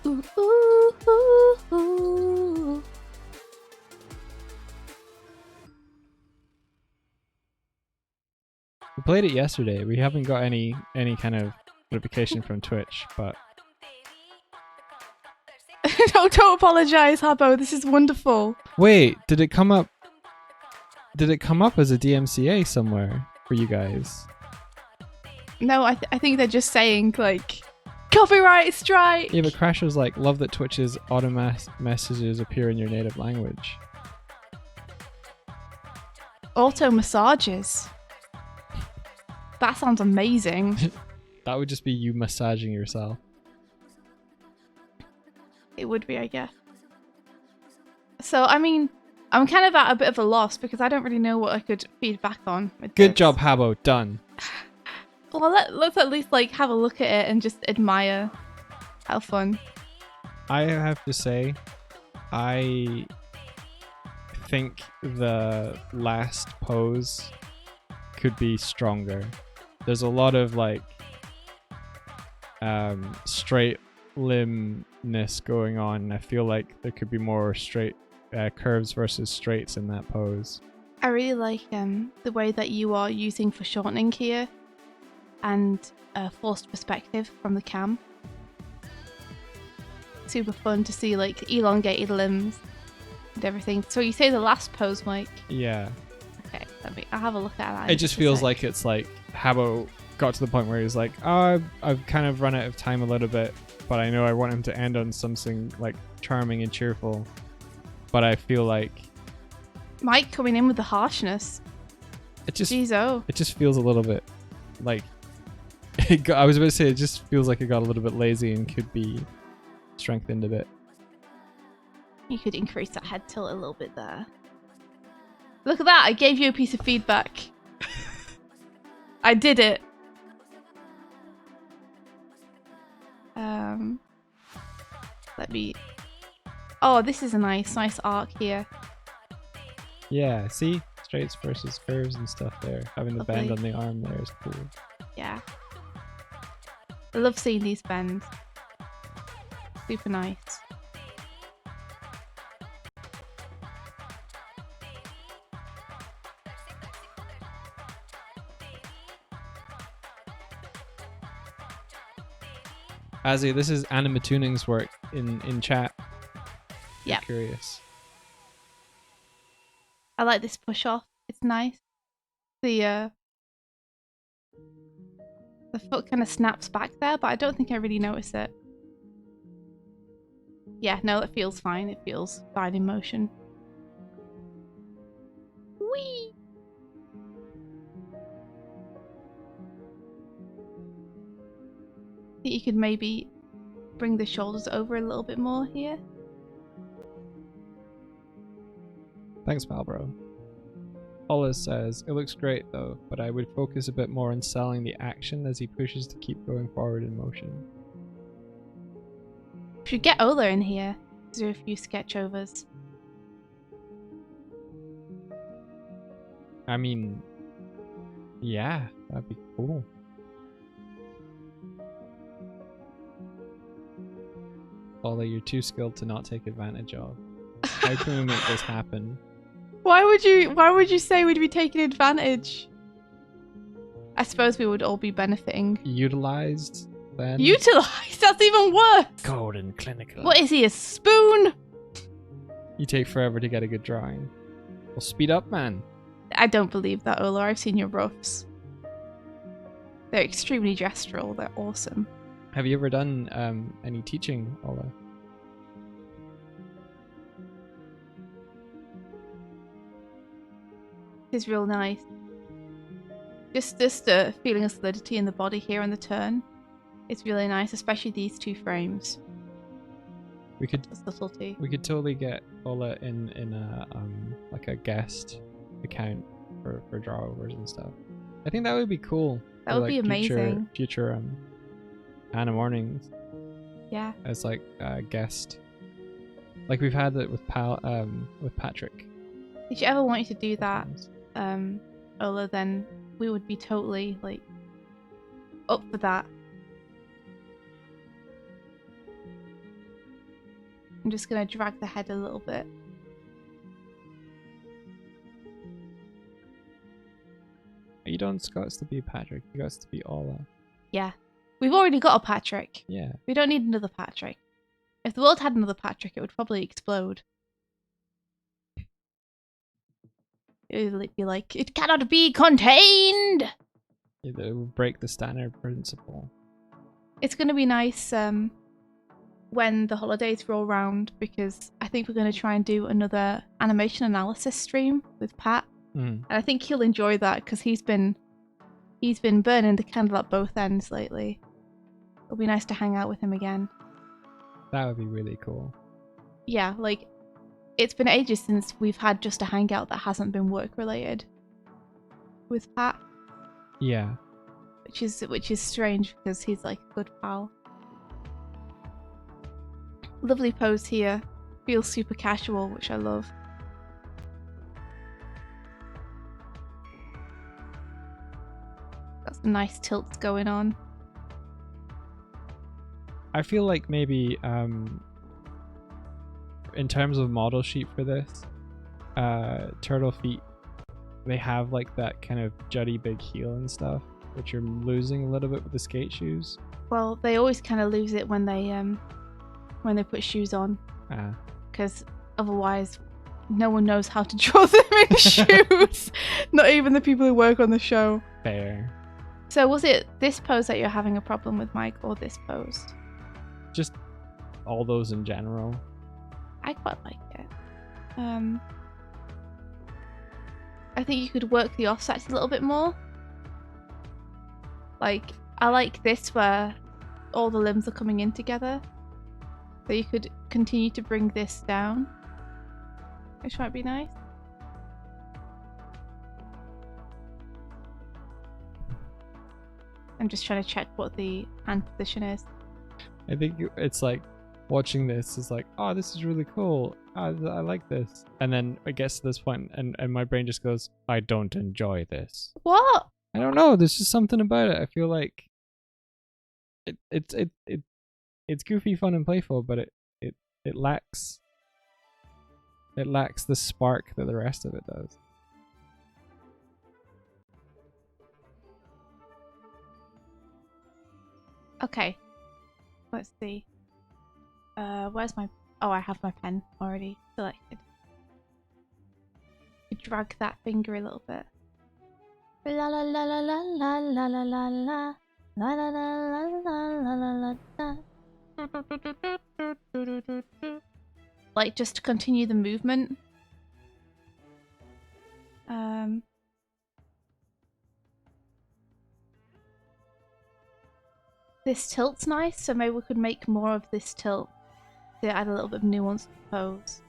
Ooh, ooh, ooh, ooh. We played it yesterday. We haven't got any kind of notification from Twitch, but... Don't apologize, Habbo. This is wonderful. Wait, did it come up as a DMCA somewhere for you guys? No, I think they're just saying, like, Copyright strike! Yeah, but Crash was like, love that Twitch's auto messages appear in your native language. Auto massages. That sounds amazing. That would just be you massaging yourself. It would be, I guess. So, I mean, I'm kind of at a bit of a loss because I don't really know what I could feed back on. With Good this. job, Habbo. Done. Well, let's at least like have a look at it and just admire how fun. I have to say, I think the last pose could be stronger. There's a lot of like straight limbness going on. I feel like there could be more straight curves versus straights in that pose. I really like the way that you are using foreshortening here and forced perspective from the cam. Super fun to see like elongated limbs and everything. So you say the last pose, Mike? Yeah. Okay, I'll have a look at that. It just feels like it's like Habbo got to the point where he's like, oh, I've kind of run out of time a little bit, but I know I want him to end on something like charming and cheerful. But I feel like Mike coming in with the harshness. it just Jeez, it just feels a little bit like I was about to say it just feels like it got a little bit lazy and could be strengthened a bit. You could increase that head tilt a little bit there. Look at that! I gave you a piece of feedback. I did it. Let me. Oh, this is a nice arc here. Yeah, see? Straights versus curves and stuff there. Having the bend on Lovely. the arm there is cool. Yeah. I love seeing these bends. Super nice. Azzy, this is Anima Tuning's work in chat. Yeah. Curious. I like this push off. It's nice. The foot kind of snaps back there, but I don't think I really noticed it. Yeah, no, it feels fine. It feels fine in motion. Whee! I think you could maybe bring the shoulders over a little bit more here. Thanks, Malbro. Ola says, it looks great though, but I would focus a bit more on selling the action as he pushes to keep going forward in motion. We should get Ola in here to do a few sketch overs. I mean, yeah, that'd be cool. Ola, you're too skilled to not take advantage of. How can we make this happen? Why would you say we'd be taking advantage? I suppose we would all be benefiting. Utilized, then? Utilized? That's even worse! Cold and clinical. What is he, a spoon? You take forever to get a good drawing. Well, speed up, man. I don't believe that, Ola. I've seen your roughs. They're extremely gestural. They're awesome. Have you ever done any teaching, Ola? It's real nice. Just a feeling of solidity in the body here on the turn. It's really nice, especially these two frames. We could The subtlety. we could totally get Ola in a like a guest account for drawovers and stuff. I think that would be cool. That for, would be amazing. Future Anna Mornings Yeah. as like a guest. Like we've had it with Patrick. If you ever wanted to do that, Ola, then we would be totally like up for that. I'm just gonna drag the head a little bit. You don't got to be Patrick. You got to be Ola. Yeah. We've already got a Patrick. Yeah. We don't need another Patrick. If the world had another Patrick, it would probably explode. It would be like, it cannot be contained! It would break the standard principle. It's going to be nice when the holidays roll round, because I think we're going to try and do another animation analysis stream with Pat. And I think he'll enjoy that because he's been burning the candle at both ends lately. It'll be nice to hang out with him again. That would be really cool. Yeah, like, it's been ages since we've had just a hangout that hasn't been work related with Pat. Yeah. Which is strange because he's like a good pal. Lovely pose here. Feels super casual, which I love. Got some nice tilts going on. I feel like maybe in terms of model sheet for this, turtle feet, they have like that kind of jutty big heel and stuff, which you're losing a little bit with the skate shoes. Well, they always kind of lose it when they put shoes on, because otherwise no one knows how to draw them in shoes. Not even the people who work on the show. Fair. So was it this pose that you're having a problem with, Mike, or this pose? Just all those in general. I quite like it. I think you could work the offsets a little bit more. Like, I like this where all the limbs are coming in together. So you could continue to bring this down, which might be nice. I'm just trying to check what the hand position is. I think it's like watching this is like, oh, this is really cool. I like this. And then it gets to this point and my brain just goes, I don't enjoy this. What? I don't know. There's just something about it. I feel like it's goofy, fun, and playful, but it lacks the spark that the rest of it does. Okay. Let's see. Where's my... Oh, I have my pen already selected. You drag that finger a little bit. La la la la la la la la la la la la la la la la la. Like, just to continue the movement. This tilt's nice, so maybe we could make more of this tilt to add a little bit of nuance to the pose.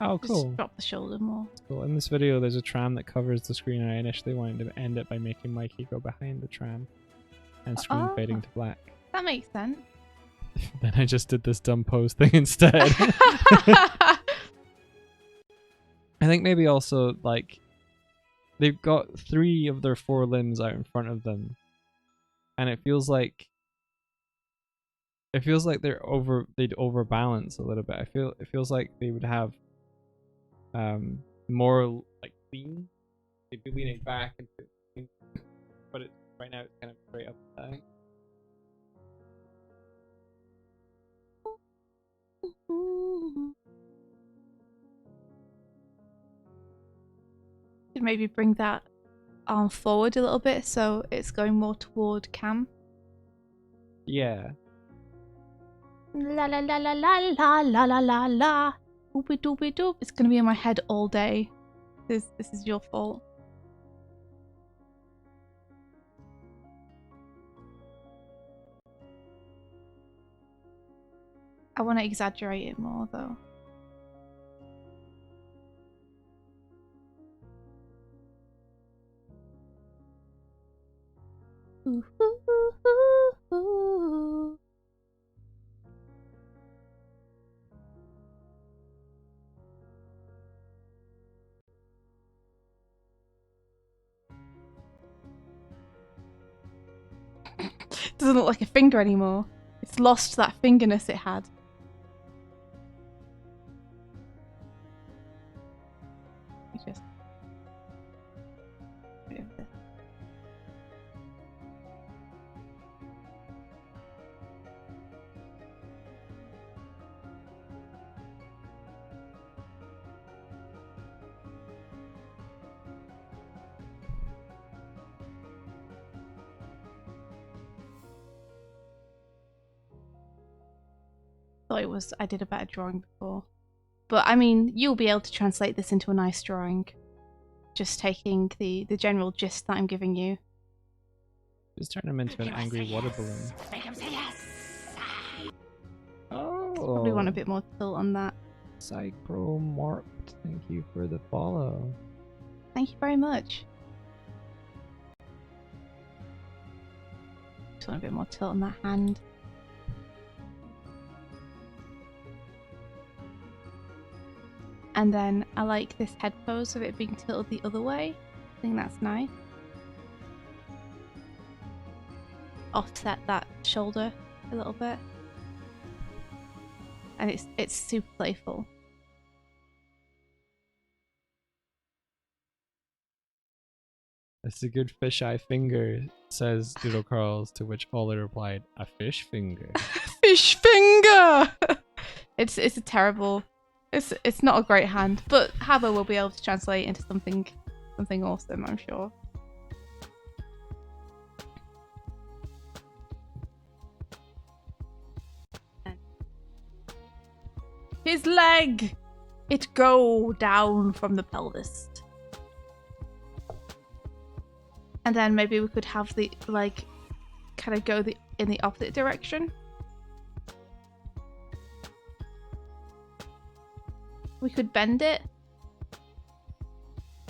Oh, cool. Just drop the shoulder more. Cool. In this video, there's a tram that covers the screen, and I initially wanted to end it by making Mikey go behind the tram and screen fading to black. That makes sense. Then I just did this dumb pose thing instead. I think maybe also, like, they've got 3 of their 4 limbs out in front of them, and it feels like they'd overbalance a little bit. It feels like they would have more like lean. They'd be leaning back, but right now it's kind of straight up and down. Could maybe bring that arm forward a little bit so it's going more toward Cam. Yeah. La la la la la la la la la la. Doopy doopy doop. It's gonna be in my head all day. This is your fault. I want to exaggerate it more though. Ooh, ooh, ooh, ooh. Doesn't look like a finger anymore. It's lost that fingerness it had. Just thought I did a better drawing before. But I mean, you'll be able to translate this into a nice drawing. Just taking the general gist that I'm giving you. Just turn him into an angry water balloon. Make him say yes. Oh. Probably want a bit more tilt on that. Psychromorphed. Thank you for the follow. Thank you very much. Just want a bit more tilt on that hand. And then I like this head pose of it being tilted the other way. I think that's nice. Offset that shoulder a little bit. And it's super playful. It's a good fisheye finger, says Doodle Carls, to which Ollie replied, a fish finger. Fish finger! It's a terrible... It's not a great hand, but Habbo will be able to translate into something awesome, I'm sure. His leg! It go down from the pelvis. And then maybe we could have the, like, kind of go in the opposite direction. We could bend it.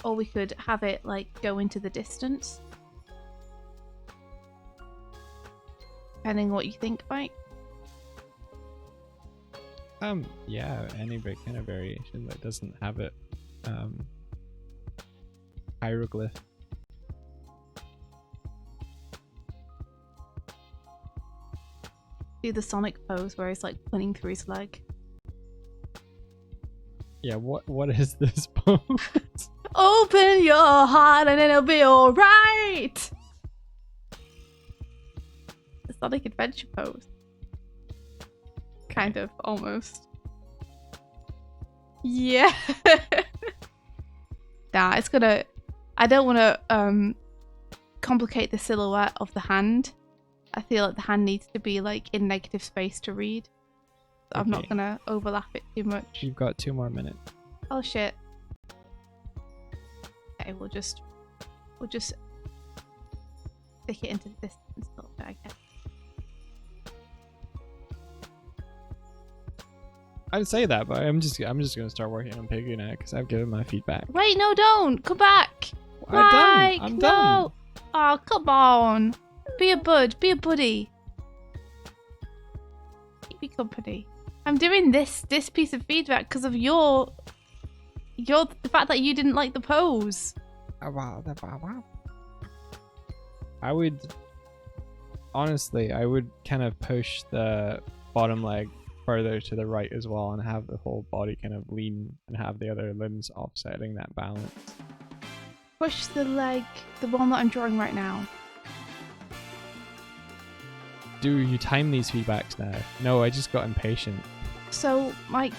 Or we could have it, like, go into the distance. Depending on what you think, Mike. Yeah, any kind of variation that doesn't have it, hieroglyph. Do the Sonic pose where he's, like, pointing through his leg. Yeah, what is this pose? Open your heart and it'll be alright! The Sonic Adventure pose. Kind of, almost. Yeah. Nah, it's gonna... I don't want to complicate the silhouette of the hand. I feel like the hand needs to be, like, in negative space to read. So I'm not gonna overlap it too much. You've got 2 more minutes. Oh shit. Okay, we'll just stick it into the distance a little bit, I guess. I'd say that, but I'm just gonna start working on Piggy now because I've given my feedback. Wait, no, don't! Come back! I'm done. No! Oh, come on! Be a bud, be a buddy. Keep me company. I'm doing this piece of feedback because of the fact that you didn't like the pose. I would honestly, I would kind of push the bottom leg further to the right as well and have the whole body kind of lean and have the other limbs offsetting that balance. Push the leg, the one that I'm drawing right now. Do you time these feedbacks now? No, I just got impatient. So, Mike,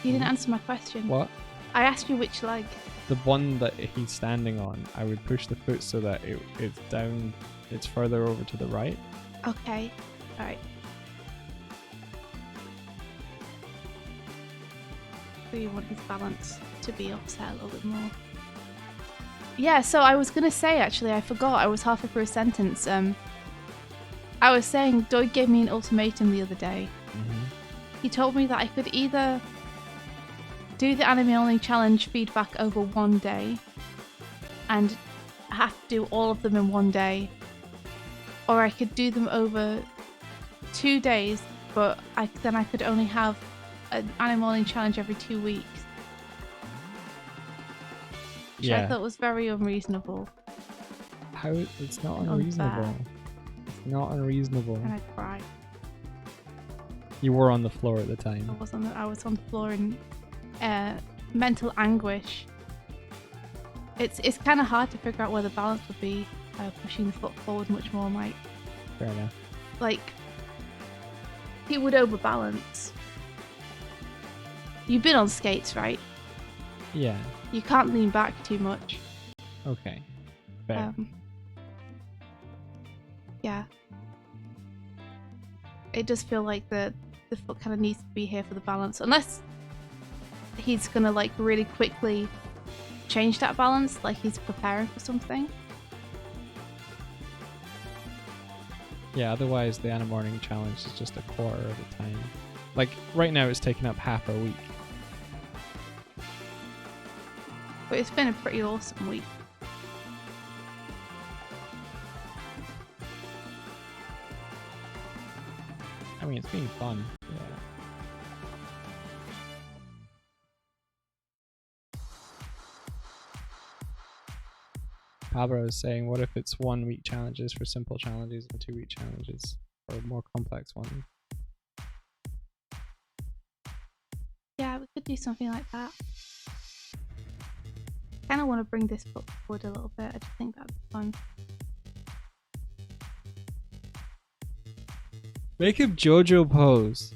you didn't answer my question. What? I asked you which leg. The one that he's standing on, I would push the foot so that it's further over to the right. Okay, alright. So you want his balance to be offset a little bit more. Yeah, so I was gonna say, actually, I forgot, I was halfway through a sentence. I was saying, Doig gave me an ultimatum the other day. Mm-hmm. He told me that I could either do the anime only challenge feedback over one day and have to do all of them in one day, or I could do them over 2 days, but then I could only have an anime only challenge every 2 weeks. Which I thought was very unreasonable. How? It's not unreasonable. Unfair. It's not unreasonable. And I cried. You were on the floor at the time. I was on the floor in mental anguish. It's kind of hard to figure out where the balance would be pushing the foot forward much more, Mike. Fair enough. Like, he would overbalance. You've been on skates, right? Yeah. You can't lean back too much. Okay. Fair. Yeah. It does feel like the the foot kind of needs to be here for the balance. Unless he's gonna like really quickly change that balance, like he's preparing for something. Yeah, otherwise the Anna Morning Challenge is just a quarter of the time. Like, right now it's taking up half a week. But it's been a pretty awesome week. I mean, it's been fun. Yeah. Pablo is saying, what if it's 1 week challenges for simple challenges and 2 week challenges for more complex ones? Yeah, we could do something like that. I kind of want to bring this book forward a little bit. I just think that'd be fun. Make him JoJo pose.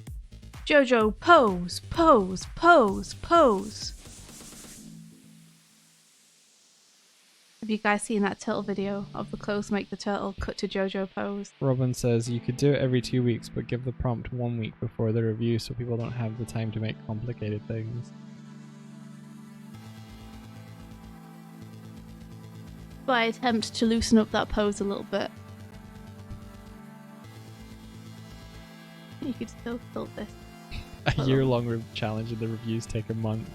Jojo, pose, pose, pose, pose. Have you guys seen that turtle video of the clothes make the turtle cut to Jojo pose? Robin says you could do it every 2 weeks, but give the prompt 1 week before the review so people don't have the time to make complicated things. But I attempt to loosen up that pose a little bit. You could still fill this. A year-long challenge and the reviews take a month.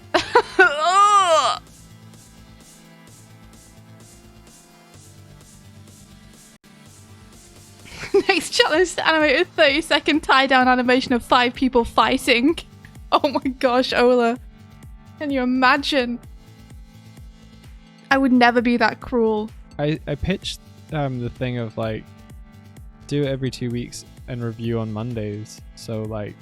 Next challenge to animate a 30-second tie-down animation of 5 people fighting. Oh my gosh, Ola. Can you imagine? I would never be that cruel. I pitched the thing of like, do it every 2 weeks and review on Mondays. So like,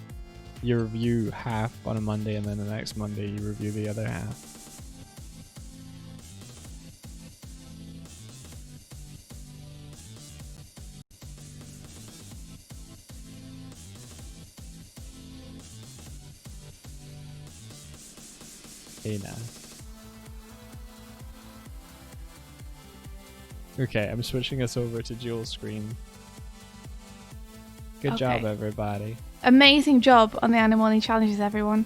you review half on a Monday and then the next Monday you review the other half. Hey now. Okay, I'm switching us over to dual screen. Good job, everybody. Amazing job on the Anna Morning challenges, everyone.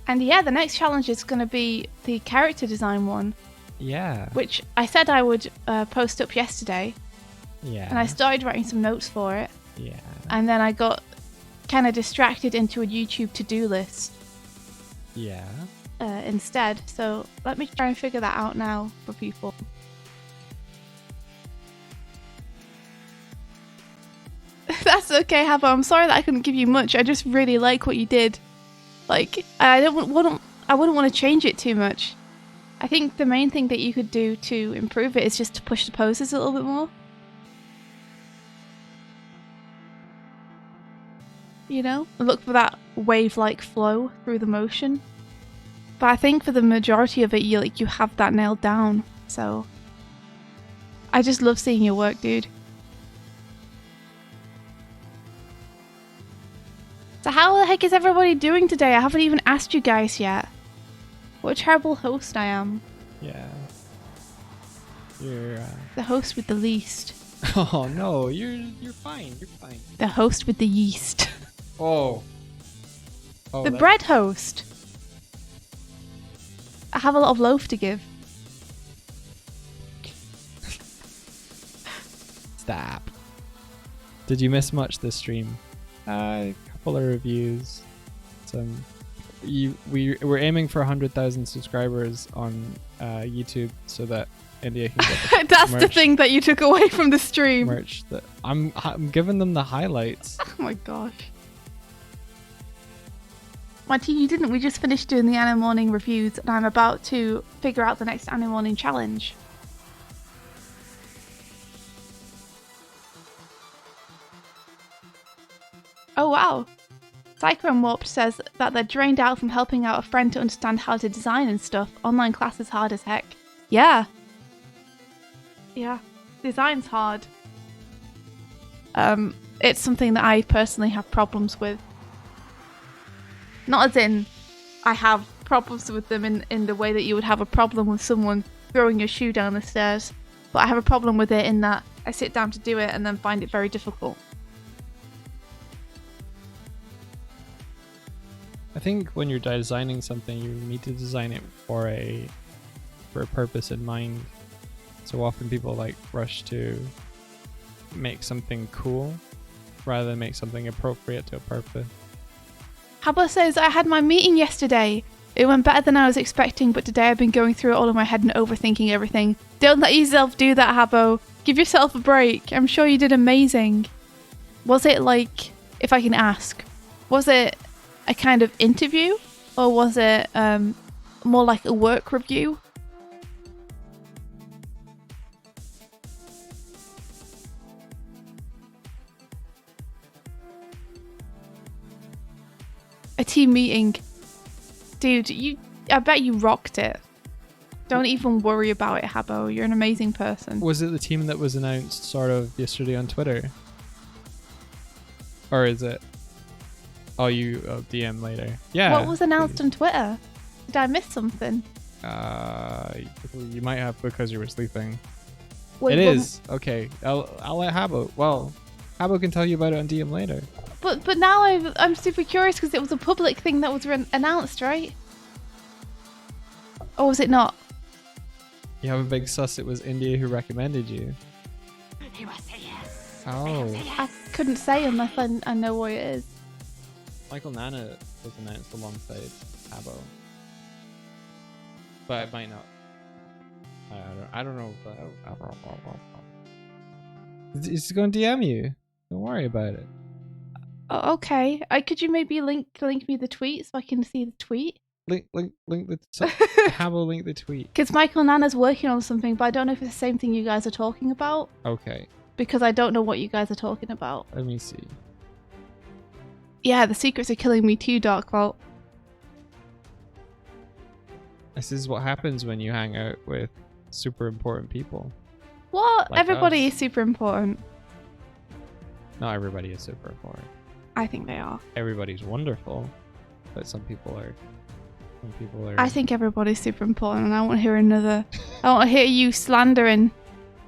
And yeah, the next challenge is going to be the character design one. Yeah. Which I said I would post up yesterday. Yeah. And I started writing some notes for it. Yeah. And then I got kind of distracted into a YouTube to-do list. Yeah. Instead. So let me try and figure that out now for people. That's okay, Habo. I'm sorry that I couldn't give you much. I just really like what you did. Like, I wouldn't want to change it too much. I think the main thing that you could do to improve it is just to push the poses a little bit more. You know? Look for that wave-like flow through the motion. But I think for the majority of it, you have that nailed down. So, I just love seeing your work, dude. So how the heck is everybody doing today? I haven't even asked you guys yet. What a terrible host I am. Yeah. You're the host with the least. Oh no, you're fine. You're fine. The host with the yeast. Oh. The bread host. I have a lot of loaf to give. Stop. Did you miss much this stream? Couple of reviews. We're aiming for 100,000 subscribers on YouTube so that India can get the That's merch, the thing that you took away from the stream. Merch that I'm giving them the highlights. Oh my gosh. Martin, you didn't. We just finished doing the Anna Morning reviews and I'm about to figure out the next Anna Morning challenge. Oh wow. Cyclone Warp says that they're drained out from helping out a friend to understand how to design and stuff. Online class is hard as heck. Yeah. Yeah. Design's hard. It's something that I personally have problems with. Not as in I have problems with them in the way that you would have a problem with someone throwing your shoe down the stairs. But I have a problem with it in that I sit down to do it and then find it very difficult. think when you're designing something, you need to design it for a purpose in mind. So often people like rush to make something cool rather than make something appropriate to a purpose. Habbo says, I had my meeting yesterday. It went better than I was expecting, but today I've been going through it all in my head and overthinking everything. Don't let yourself do that, Habbo. Give yourself a break. I'm sure you did amazing. Was it like, if I can ask, was it a kind of interview? Or was it more like a work review? A team meeting. Dude, I bet you rocked it. Don't even worry about it, Habbo. You're an amazing person. Was it the team that was announced sort of yesterday on Twitter? Or is it? Oh, you DM later. Yeah. What was announced on Twitter? Did I miss something? You might have because you were sleeping. Wait, It is. Okay. I'll let Habbo. Well, Habbo can tell you about it on DM later. But now I'm super curious because it was a public thing that was announced, right? Or was it not? You have a big sus. It was India who recommended you. He was a yes. Oh. I couldn't say unless I know what it is. Michael Nana was announced alongside Habbo. But it might not. I don't know. It's going to DM you. Don't worry about it. Oh, okay. Could you maybe link me the tweet so I can see the tweet? Link the Habbo link the tweet. Because Michael Nana's working on something, but I don't know if it's the same thing you guys are talking about. Okay. Because I don't know what you guys are talking about. Let me see. Yeah, the secrets are killing me too, Darkvault. This is what happens when you hang out with super important people. What? Like Everybody us. is super important. Not everybody is super important. I think they are. Everybody's wonderful, but some people are. I think everybody's super important, and I want to hear I want to hear you slandering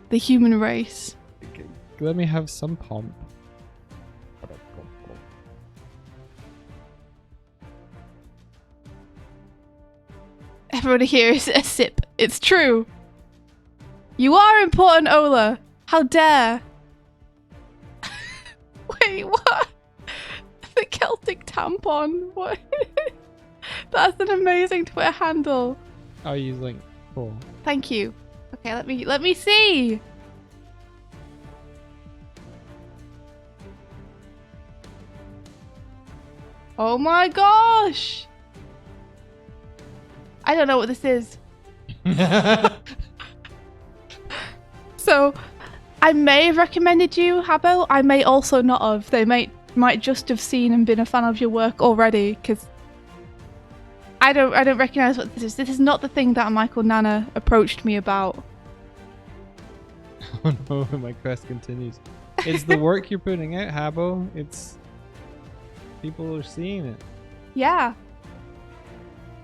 the human race. Let me have some pomp. Everybody here is a sip. It's true. You are important, Ola. How dare? Wait, what? The Celtic tampon. What? That's an amazing Twitter handle. I'll use link. Cool. Thank you. Okay, let me see. Oh my gosh. I don't know what this is. So, I may have recommended you, Habbo. I may also not have. They might just have seen and been a fan of your work already, because I don't recognize what this is. This is not the thing that Michael Nana approached me about. Oh no, my quest continues. It's the work you're putting out, Habbo. It's people are seeing it. Yeah.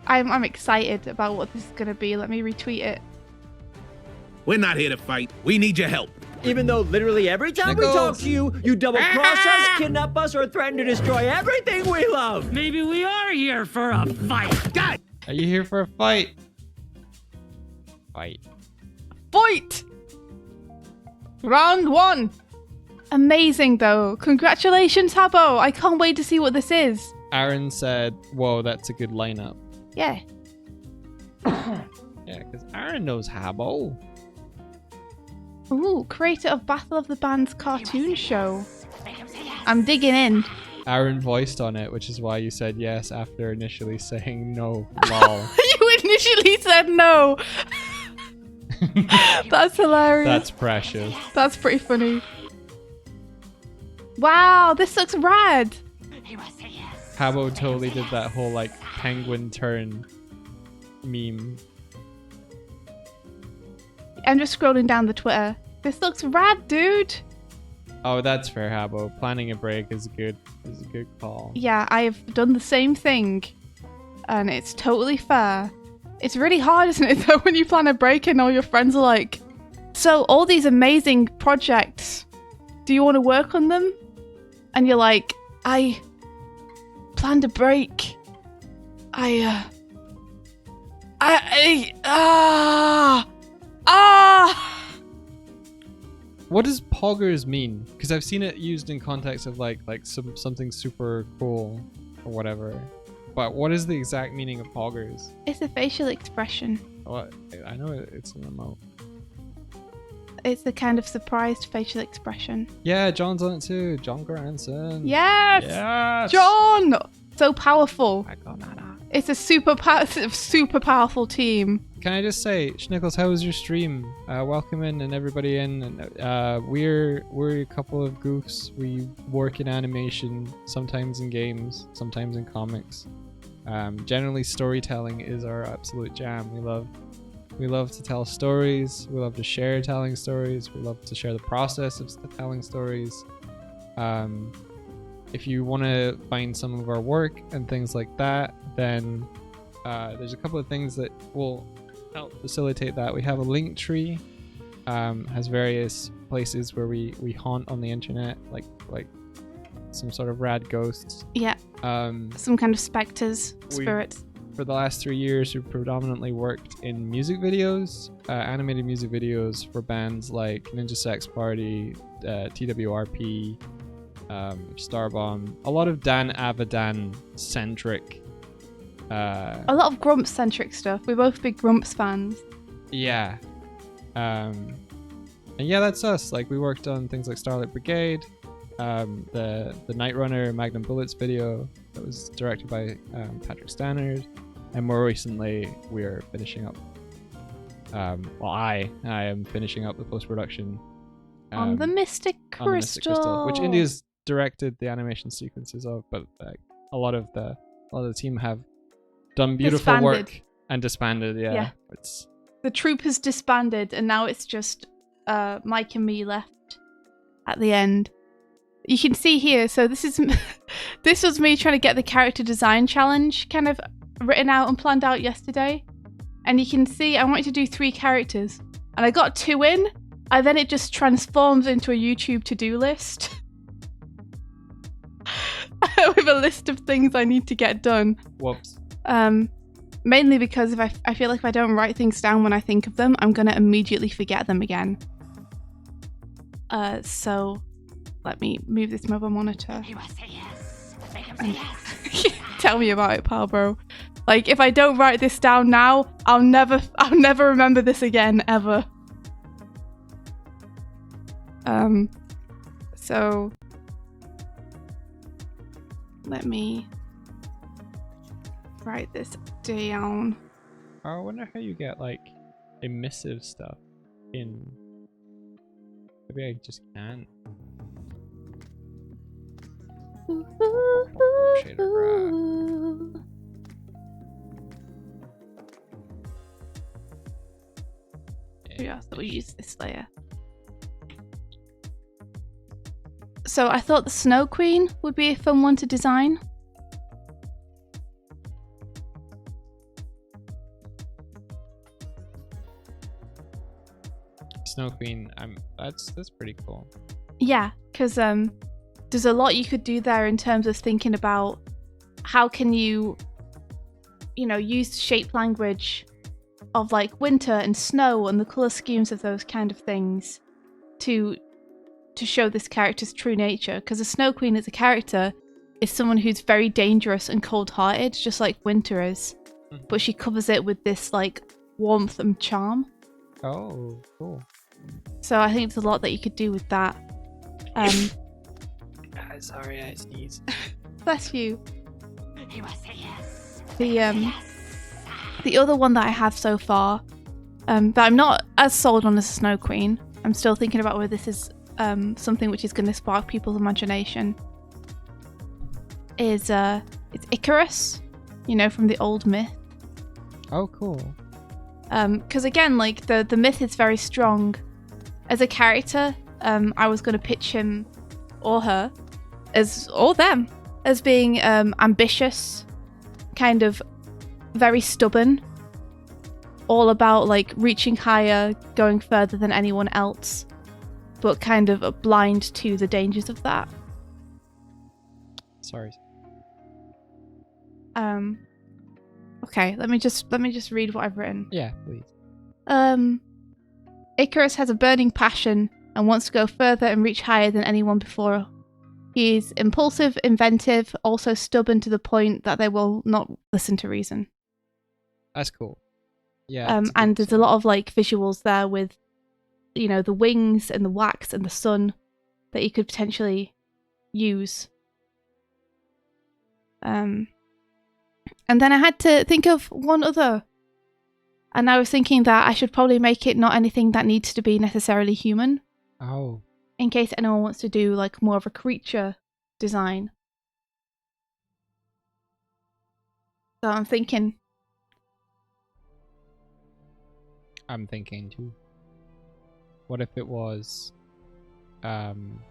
I'm excited about what this is gonna be. Let me retweet it. We're not here to fight. We need your help. Even though literally every time we talk to you, you double-cross us, kidnap us, or threaten to destroy everything we love. Maybe we are here for a fight. God! Are you here for a fight? Fight. Fight! Round 1. Amazing though. Congratulations, Habbo. I can't wait to see what this is. Aaron said, "Whoa, that's a good lineup." Yeah. Yeah, because Aaron knows Habbo. Ooh, creator of Battle of the Bands cartoon show. I'm digging in. Aaron voiced on it, which is why you said yes after initially saying no. Lol. You initially said no. That's hilarious. That's precious. That's pretty funny. Wow, this looks rad. Habbo totally did that whole like penguin turn meme. I'm just scrolling down the Twitter. This looks rad, dude. Oh, that's fair, Habbo. Planning a break is a good call. Yeah, I have done the same thing, and it's totally fair. It's really hard, isn't it, though, when you plan a break and all your friends are like, so all these amazing projects, do you want to work on them? And you're like, I planned a break. What does poggers mean? Because I've seen it used in context of like something super cool or whatever. But what is the exact meaning of poggers? It's a facial expression. What? I know it's an emote. It's a kind of surprised facial expression. Yeah, John's on it too. John Granson. Yes! Yes! John! So powerful. I got that. It's a super powerful team. Can I just say, Schnickles, how was your stream? Welcome in and everybody in. And we're a couple of goofs. We work in animation, sometimes in games, sometimes in comics. Generally, storytelling is our absolute jam. We love to tell stories. We love to share telling stories. We love to share the process of telling stories. If you want to find some of our work and things like that, then there's a couple of things that will help facilitate that. We have a link tree, has various places where we haunt on the internet, like some sort of rad ghosts. Yeah. Some kind of specters, spirits. For the last 3 years, we've predominantly worked in music videos, animated music videos for bands like Ninja Sex Party, TWRP, Starbomb. A lot of Dan Avidan centric. A lot of Grumps centric stuff. We're both big Grumps fans. Yeah. And yeah, that's us. Like, we worked on things like Starlight Brigade, the Night Runner Magnum Bullets video that was directed by Patrick Stannard, and more recently we're finishing up. I am finishing up the post-production on the Mystic Crystal, which India's directed the animation sequences of, but a lot of the team have done beautiful work and disbanded. Yeah. The troupe has disbanded, and now it's just Mike and me left at the end. You can see here, so this was me trying to get the character design challenge kind of written out and planned out yesterday. And you can see I wanted to do 3 characters, and I got 2 in, and then it just transforms into a YouTube to-do list with a list of things I need to get done. Whoops. Mainly because I feel like if I don't write things down when I think of them, I'm gonna immediately forget them again. So let me move this mobile monitor. Tell me about it, pal, bro. Like, if I don't write this down now, I'll never remember this again, ever. So let me write this down. I wonder how you get like emissive stuff in. Maybe I just can't. Yeah, so we'll use this layer. So I thought the Snow Queen would be a fun one to design. Snow Queen, that's pretty cool. Yeah, because there's a lot you could do there in terms of thinking about how can you use shape language of like winter and snow and the color schemes of those kind of things to show this character's true nature. Because the Snow Queen as a character is someone who's very dangerous and cold-hearted, just like Winter is, but she covers it with this like warmth and charm. Oh, cool. So I think there's a lot that you could do with that. Sorry, I sneezed. Bless you. The other one that I have so far, that I'm not as sold on as a Snow Queen. I'm still thinking about whether this is something which is going to spark people's imagination. It's Icarus, from the old myth. Oh, cool. Because again, like the myth is very strong. As a character, I was going to pitch him or her or them as being ambitious, kind of very stubborn, all about like reaching higher, going further than anyone else, but kind of blind to the dangers of that. Sorry. Okay, let me just read what I've written. Yeah, please. Icarus has a burning passion and wants to go further and reach higher than anyone before. He is impulsive, inventive, also stubborn to the point that they will not listen to reason. That's cool. Yeah. And there's a lot of like visuals there with, you know, the wings and the wax and the sun that you could potentially use. And then I had to think of one other. And I was thinking that I should probably make it not anything that needs to be necessarily human. Oh. In case anyone wants to do like more of a creature design. So I'm thinking too. What if it was thanks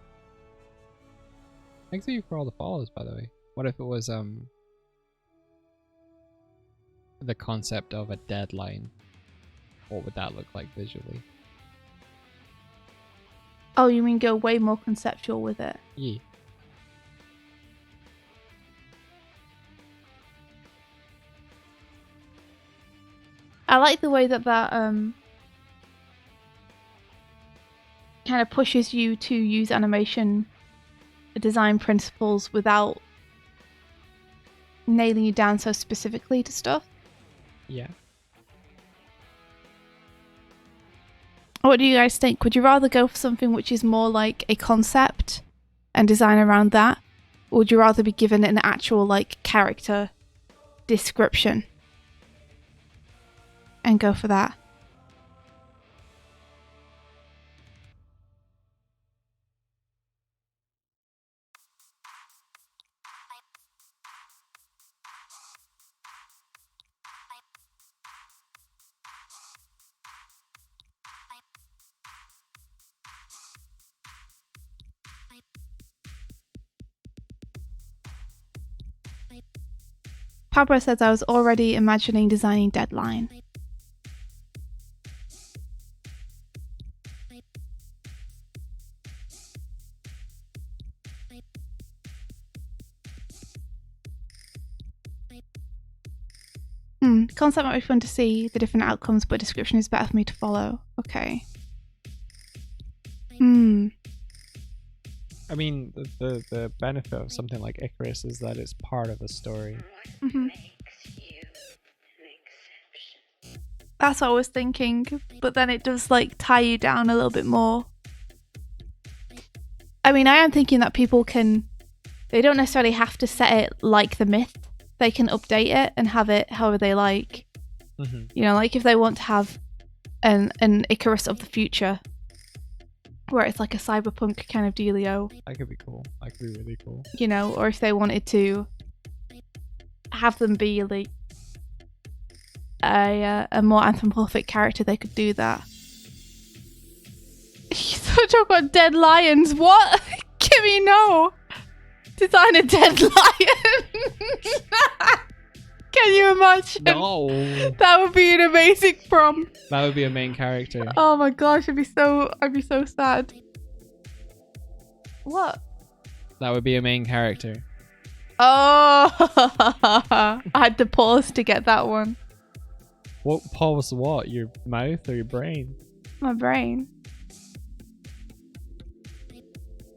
to you for all the follows, by the way. What if it was the concept of a deadline? What would that look like visually? Oh, you mean go way more conceptual with it? Yeah. I like the way that kind of pushes you to use animation design principles without nailing you down so specifically to stuff. Yeah. What do you guys think? Would you rather go for something which is more like a concept and design around that? Or would you rather be given an actual like character description and go for that? Pabra says I was already imagining designing Deadline. Concept might be fun to see the different outcomes, but description is better for me to follow. Okay. I mean, the benefit of something like Icarus is that it's part of a story. That's what I was thinking, but then it does like tie you down a little bit more. I mean, I am thinking that people they don't necessarily have to set it like the myth. They can update it and have it however they like. You know, like if they want to have an Icarus of the future, where it's like a cyberpunk kind of dealio. That could be cool. That could be really cool. You know, or if they wanted to have them be like a more anthropomorphic character, they could do that. You talk about dead lions. What? Kimmy, no. Design a dead lion. Can you imagine? No. That would be an amazing prompt. That would be a main character. Oh my gosh, I'd be so sad. What? That would be a main character. Oh, I had to pause to get that one. What pause? What? Your mouth or your brain? My brain.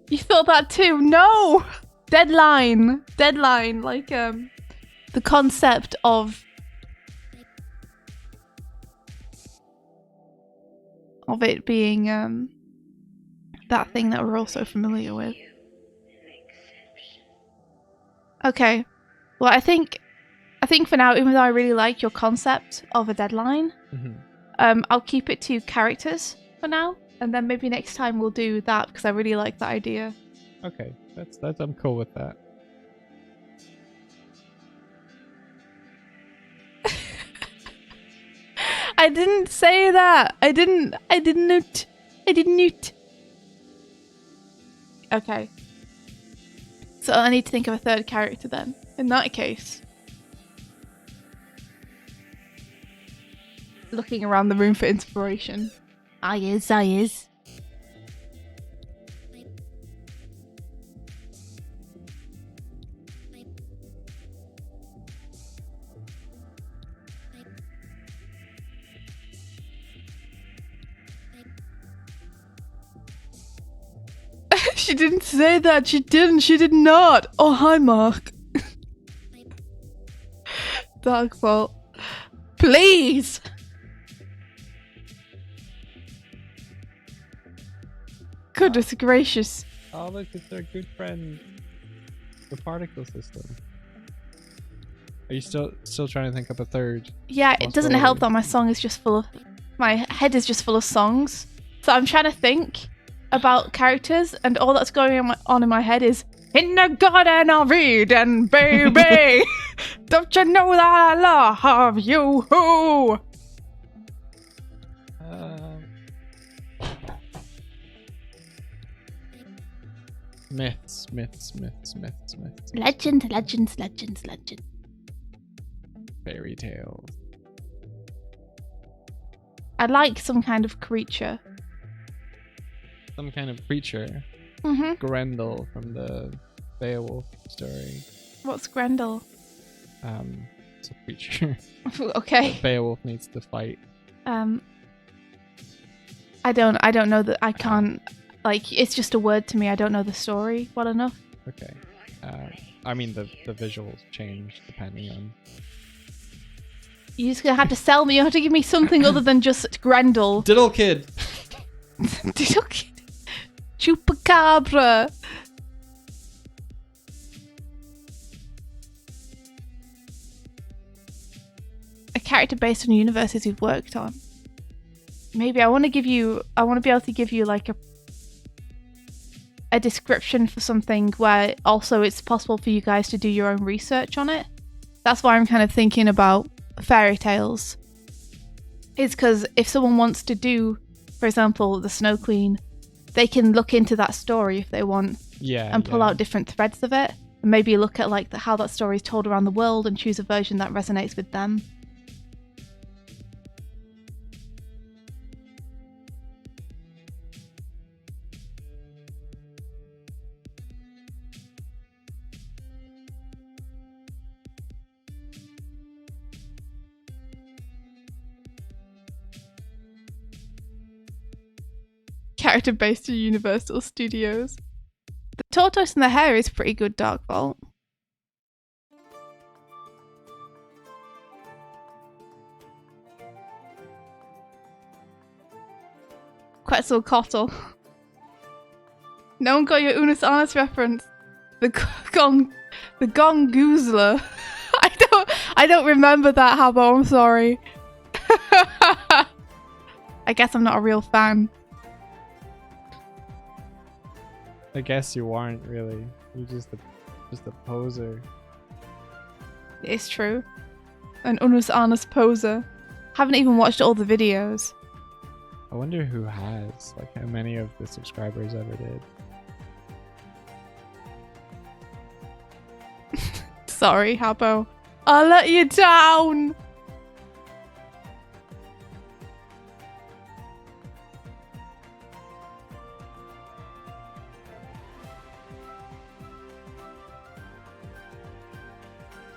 You thought that too? No. Deadline, like the concept of it being that thing that we're all so familiar with. Okay, well, I think for now, even though I really like your concept of a deadline, I'll keep it to characters for now, and then maybe next time we'll do that because I really like that idea. Okay, that's I'm cool with that. I didn't say that. I didn't. Okay. So I need to think of a third character then. In that case. Looking around the room for inspiration. I is. She didn't say that. She didn't. She did not. Oh, hi, Mark. Dark Vault. Please. Goodness gracious. Oh, look, it's our good friend, the particle system. Are you still trying to think up a third? Yeah, it doesn't help that my song is just full of... My head is just full of songs. So I'm trying to think about characters, and all that's going on in my head is, in the garden of Eden, baby, don't you know that I love you? Myths. Legends. Fairy tales. I'd like some kind of creature. Some kind of creature. Mm-hmm. Grendel from the Beowulf story. What's Grendel? It's a creature. Okay. Beowulf needs to fight. I don't know that I can't, like, it's just a word to me. I don't know the story well enough. Okay. I mean, the visuals change depending on... You're just gonna have to sell me. You have to give me something other than just Grendel. Diddle Kid! Diddle Kid. Chupacabra. A character based on universes you've worked on. Maybe I want to be able to give you like a description for something where also it's possible for you guys to do your own research on it. That's why I'm kind of thinking about fairy tales. It's because if someone wants to do, for example, the Snow Queen, they can look into that story if they want, and pull out different threads of it, and maybe look at like how that story is told around the world and choose a version that resonates with them. Character based on Universal Studios. The tortoise and the hare is pretty good, Dark Vault. Quetzalcoatl. No one got your Unus Annus reference. The Gongoozler. I don't remember that, Habbo, I'm sorry. I guess I'm not a real fan. I guess you aren't really. You're just a poser. It's true. An Unus Annus poser. Haven't even watched all the videos. I wonder who has. Like, how many of the subscribers ever did. Sorry, Habbo. I let you down!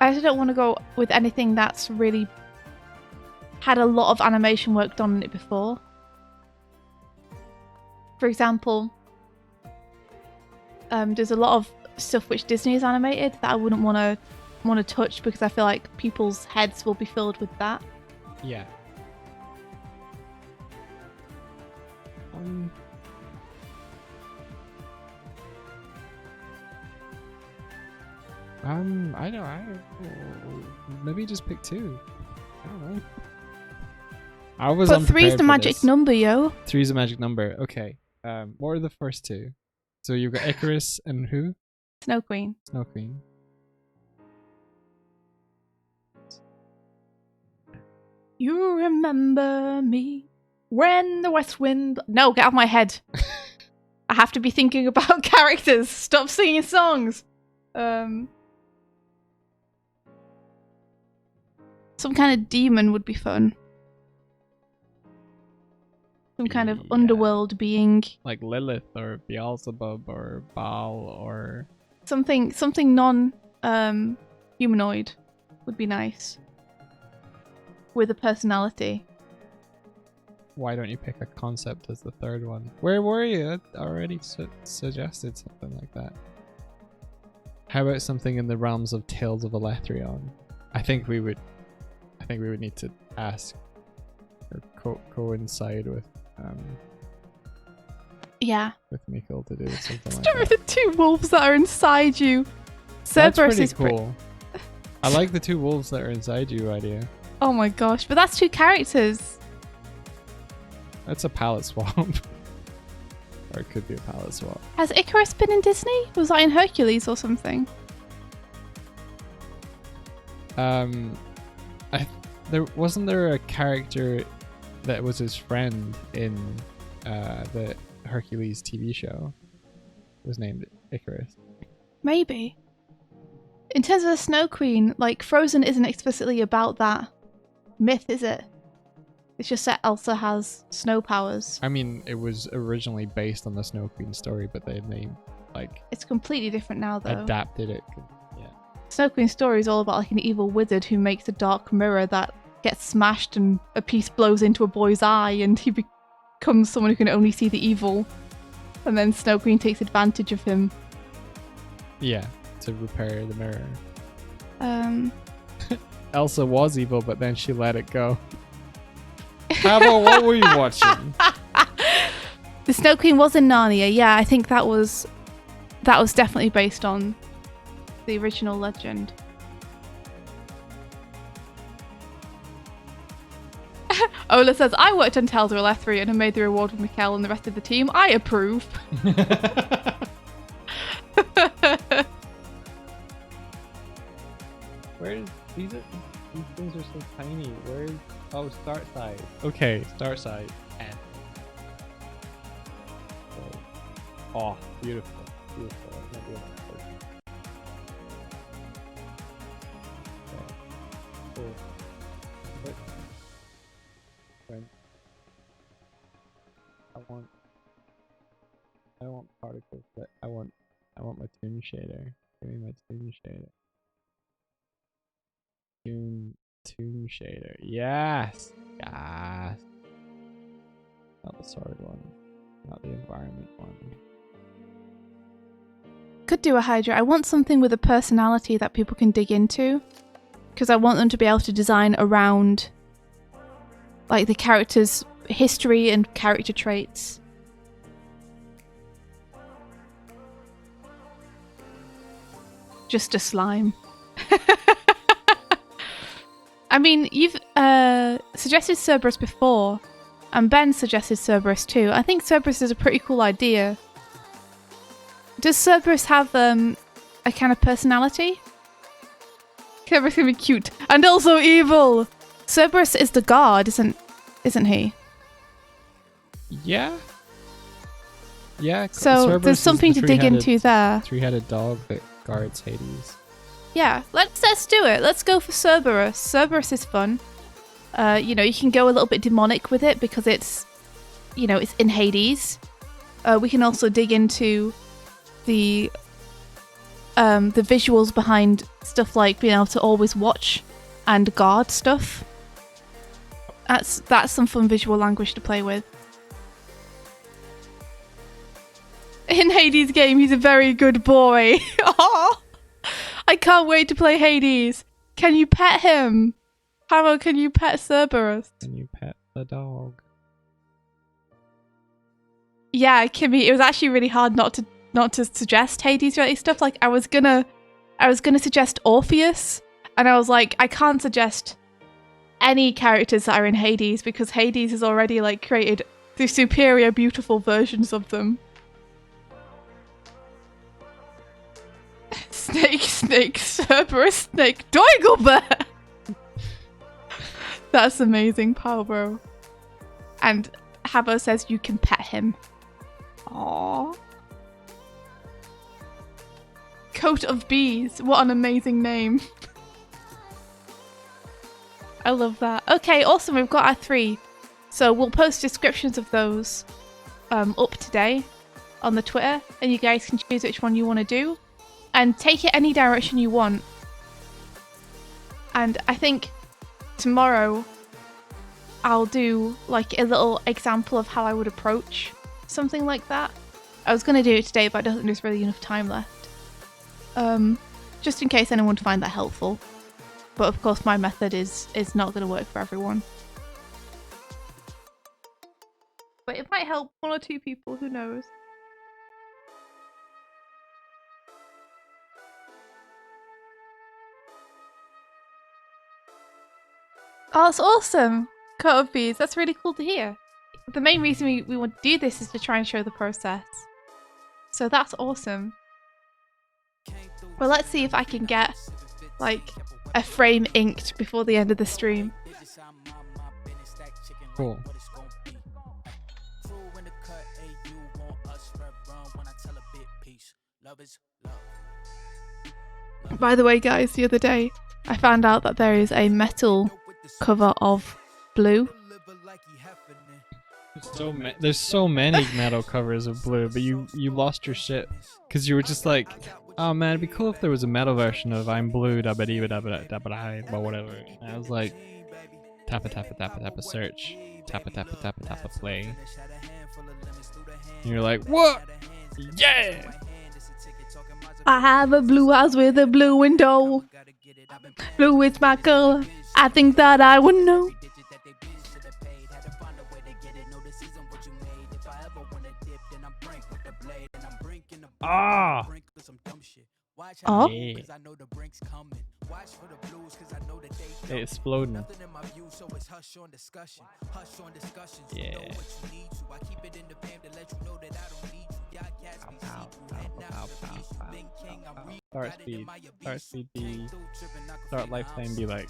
I also don't want to go with anything that's really had a lot of animation work done on it before. For example, there's a lot of stuff which Disney has animated that I wouldn't want to touch because I feel like people's heads will be filled with that. Yeah. I don't. Maybe just pick two. I don't know. I was. But three's the magic number, yo. Three's the magic number. Okay. What are the first two? So you've got Icarus and who? Snow Queen. Snow Queen. You remember me when the west wind... No, get out of my head. I have to be thinking about characters. Stop singing songs. Some kind of demon would be fun. Some kind of underworld being. Like Lilith or Beelzebub or Baal or... Something non-humanoid would be nice. With a personality. why don't you pick a concept as the third one? Where were you? I already suggested something like that. How about something in the realms of Tales of Elethrion? I think we would need to ask or coincide with Yeah. with Mikkel to do something like Start with that. the 2 wolves that are inside you. That's Cerberus pretty is cool. I like the 2 wolves that are inside you idea. Oh my gosh, but that's 2 characters. That's a palette swap. Or it could be a palette swap. Has Icarus been in Disney? Was that in Hercules or something? Wasn't there a character that was his friend in the Hercules TV show? It was named Icarus. Maybe. In terms of the Snow Queen, like Frozen isn't explicitly about that myth, is it? It's just that Elsa has snow powers. I mean, it was originally based on the Snow Queen story, but they like It's completely different now, though. adapted it. Yeah. Snow Queen's story is all about like an evil wizard who makes a dark mirror that gets smashed and a piece blows into a boy's eye and he becomes someone who can only see the evil. And then Snow Queen takes advantage of him. Yeah, to repair the mirror. Um, Elsa was evil, but then she let it go. Pablo, what were you watching? The Snow Queen was in Narnia. Yeah, I think that was definitely based on the original legend. Ola says, I worked on Tales of Elethrion and made the reward with Mikkel and the rest of the team. I approve. Where's these things are so tiny. Where's start side? Okay, start side. And oh, beautiful, beautiful. Okay, cool. But when I want particles, but I want my toon shader. Give me my toon shader. Toon shader. Yes. Yes. Not the sword one. Not the environment one. Could do a Hydra. I want something with a personality that people can dig into. Because I want them to be able to design around like the character's history and character traits. Just a slime. I mean, you've suggested Cerberus before, and Ben suggested Cerberus too. I think Cerberus is a pretty cool idea. Does Cerberus have a kind of personality? Cerberus can be cute and also evil. Cerberus is the guard, isn't he? Yeah. Yeah. So Cerberus there's something is the to dig into there. Three-headed dog that guards Hades. Yeah, let's do it. Let's go for Cerberus. Cerberus is fun. You can go a little bit demonic with it because it's in Hades. We can also dig into the visuals behind stuff like being able to always watch and guard stuff. That's some fun visual language to play with. In Hades' game, he's a very good boy. Oh, I can't wait to play Hades. Can you pet him? How can you pet Cerberus? Can you pet the dog? Yeah, Kimmy, it was actually really hard not to suggest Hades related stuff. Like I was gonna suggest Orpheus, and I was like, I can't suggest any characters that are in Hades because Hades has already like created the superior, beautiful versions of them. Snake, Cerberus, Snake, Doigelbear! That's amazing, Power Bro. And Habbo says you can pet him. Aww. Coat of Bees. What an amazing name. I love that. Okay, awesome. We've got our 3. So we'll post descriptions of those up today on the Twitter. And you guys can choose which one you want to do. And take it any direction you want. And I think tomorrow I'll do like a little example of how I would approach something like that. I was going to do it today, but I don't think there's really enough time left. Just in case anyone would find that helpful. But of course my method is not going to work for everyone. But it might help 1 or 2 people, who knows. Oh, that's awesome! Cut of bees, that's really cool to hear. The main reason we want to do this is to try and show the process. So that's awesome. Well, let's see if I can get, like, a frame inked before the end of the stream. Cool. By the way, guys, the other day, I found out that there is a metal cover of Blue. There's so many metal covers of Blue, but you lost your shit because you were just like, oh man, it'd be cool if there was a metal version of I'm Blue, dabba dee dabba dabba but whatever. And I was like, tappa tappa tappa tappa search, tappa tappa tappa tappa play. And you're like, what? Yeah! I have a blue house with a blue window. Blue is my color. I think that I would know. Ah! Oh? Yeah. It's exploding. Yeah. Start speed. Start speed B. Start lifetime be like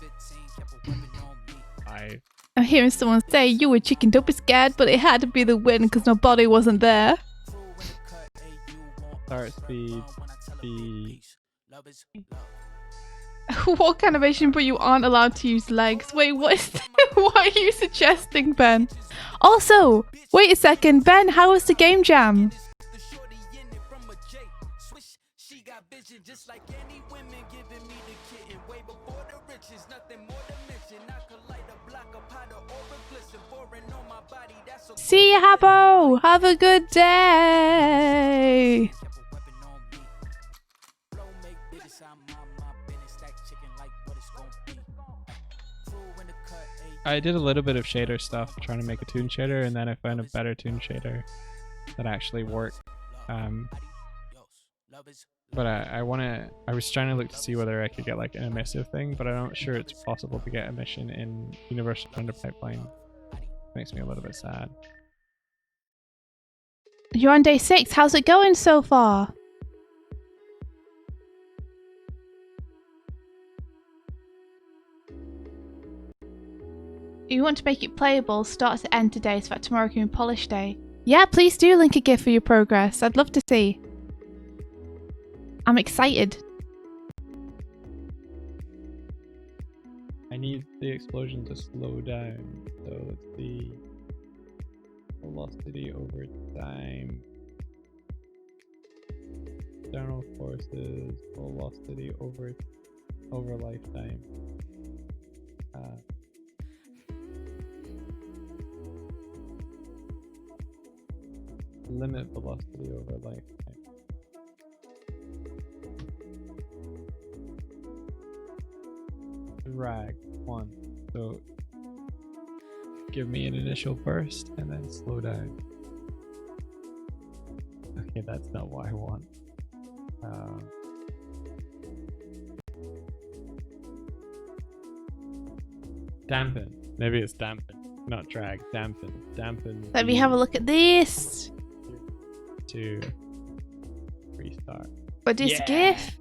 5. I'm hearing someone say you were chicken dope scared, but it had to be the wind because nobody wasn't there. Start speed B. What kind of Asian but you aren't allowed to use legs? Wait, what is what are you suggesting, Ben? Also, wait a second, Ben, how was the game jam? See ya, Habbo! Have a good day! I did a little bit of shader stuff, trying to make a toon shader, and then I found a better toon shader that actually worked. But I was trying to look to see whether I could get like an emissive thing, but I'm not sure it's possible to get emission in Universal Render Pipeline. Makes me a little bit sad. You're on day 6. How's it going so far? If you want to make it playable, start to end today so that tomorrow can be polish day. Yeah, please do link a GIF for your progress. I'd love to see. I'm excited. I need the explosion to slow down, so let's see. Velocity over time. External forces, velocity over lifetime. Limit velocity over lifetime. Drag 1. So give me an initial burst and then slow down. Okay, that's not what I want. Dampen. Maybe it's dampen, not drag. Dampen. Dampen. Let me have a look at this. To restart. But this GIF?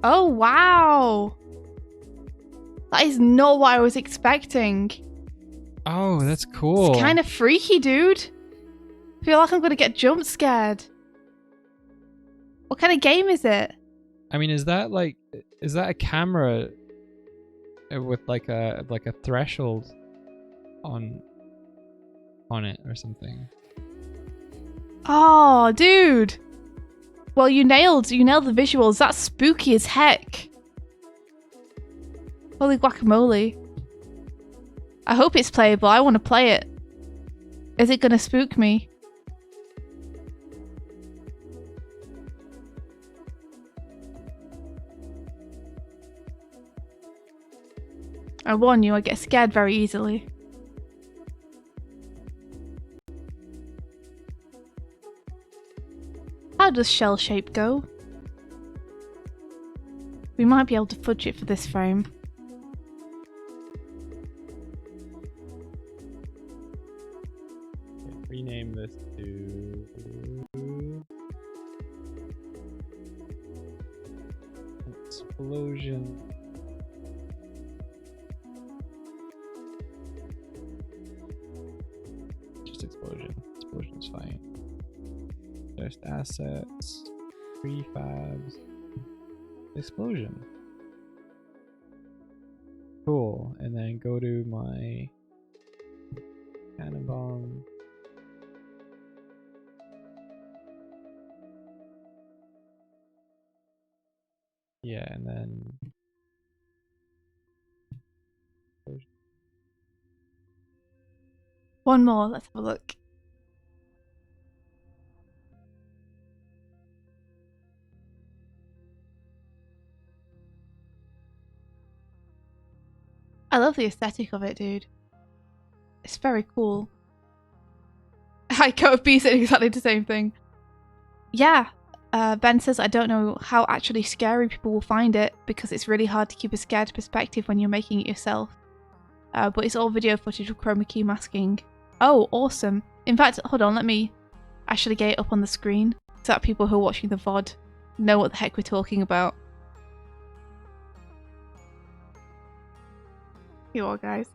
Oh, wow. That is not what I was expecting. Oh, that's cool. It's kind of freaky, dude. I feel like I'm going to get jump scared. What kind of game is it? I mean, is that a camera with like a threshold on it or something? Oh, dude. Well, you nailed the visuals. That's spooky as heck. Holy guacamole. I hope it's playable. I want to play it. Is it gonna spook me? I warn you, I get scared very easily. How does shell shape go? We might be able to fudge it for this frame. Rename this to explosion. Just explosion. Explosion's fine. Just assets, prefabs, explosion. Cool. And then go to my cannon bomb. Yeah, and then One more, let's have a look. I love the aesthetic of it, dude. It's very cool. I could be saying exactly the same thing. Yeah, Ben says, I don't know how actually scary people will find it because it's really hard to keep a scared perspective when you're making it yourself. But it's all video footage of chroma key masking. Oh, awesome. In fact, hold on, let me actually get it up on the screen so that people who are watching the VOD know what the heck we're talking about. You are, guys.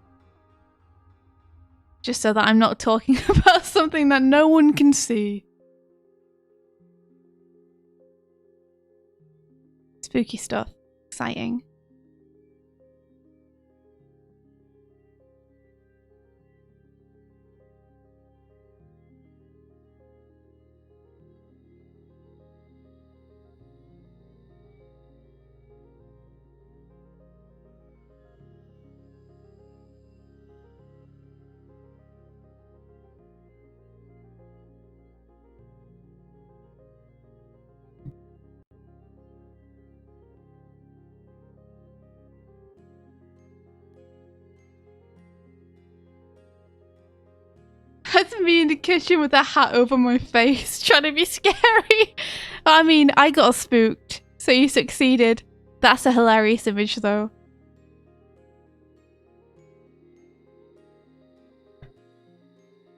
Just so that I'm not talking about something that no one can see. Spooky stuff. Exciting. That's me in the kitchen with a hat over my face, trying to be scary. I mean, I got spooked, so you succeeded. That's a hilarious image, though.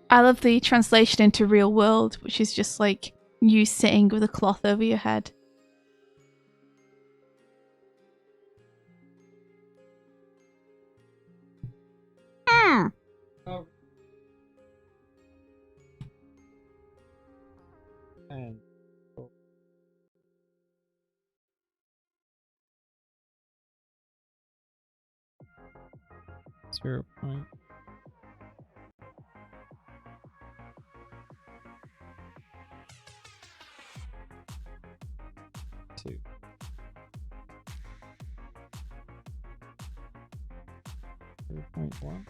I love the translation into real world, which is just like you sitting with a cloth over your head. Oh. And 0.2. .1.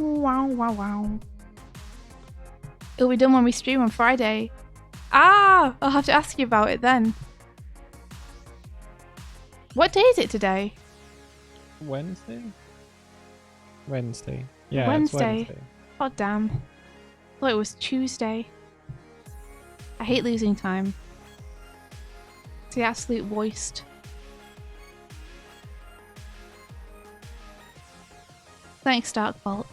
Wow, wow, wow. It'll be done when we stream on Friday. Ah! I'll have to ask you about it then. What day is it today? Wednesday? Wednesday. Yeah, Wednesday. It's Wednesday. Oh, damn. I thought it was Tuesday. I hate losing time. It's the absolute worst. Thanks, Darkbolt.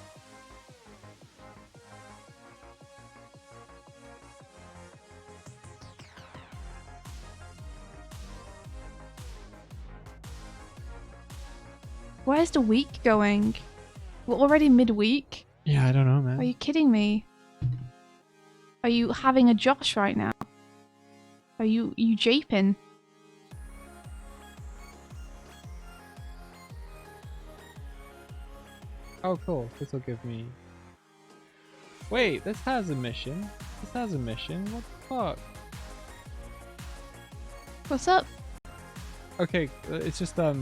Where's the week going? We're already midweek. Yeah, I don't know, man. Are you kidding me? Are you having a Josh right now? Are you japing? Oh, cool. This will give me... Wait, this has a mission. This has a mission. What the fuck? What's up? Okay, it's just, I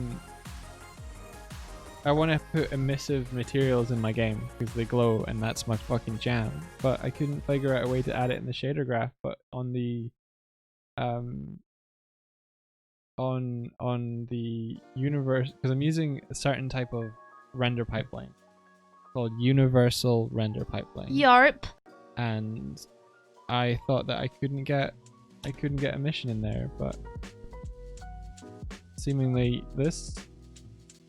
want to put emissive materials in my game because they glow and that's my fucking jam. But I couldn't figure out a way to add it in the shader graph. But on the on the universe, because I'm using a certain type of render pipeline called universal render pipeline. Yarp. And I thought that I couldn't get a mission in there, but seemingly this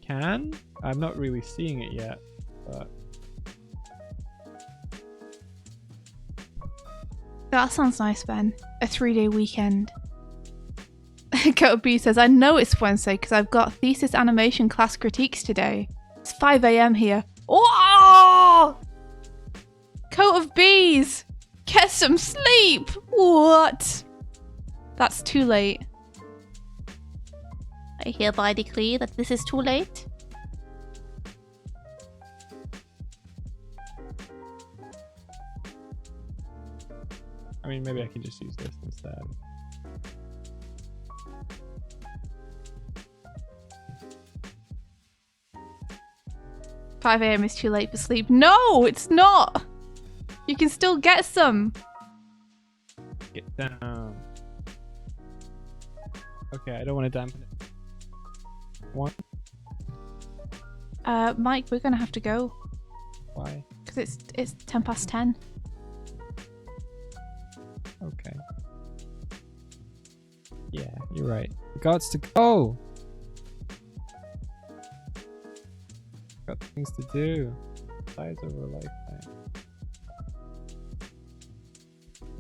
can. I'm not really seeing it yet, but That sounds nice, Ben. A 3-day weekend. Coat B says, I know it's Wednesday because I've got thesis animation class critiques today. It's 5 a.m. here. Oh! Coat of bees! Get some sleep! What? That's too late. I hereby decree that this is too late. I mean, maybe I can just use this instead. "5 a.m. is too late for sleep." No, it's not! You can still get some. Get down. Okay, I don't want to dampen it. One. Mike, we're gonna have to go. Why? Because it's 10 past 10. Okay. Yeah, you're right. Gots to go. Got things to do. Size over a lifetime.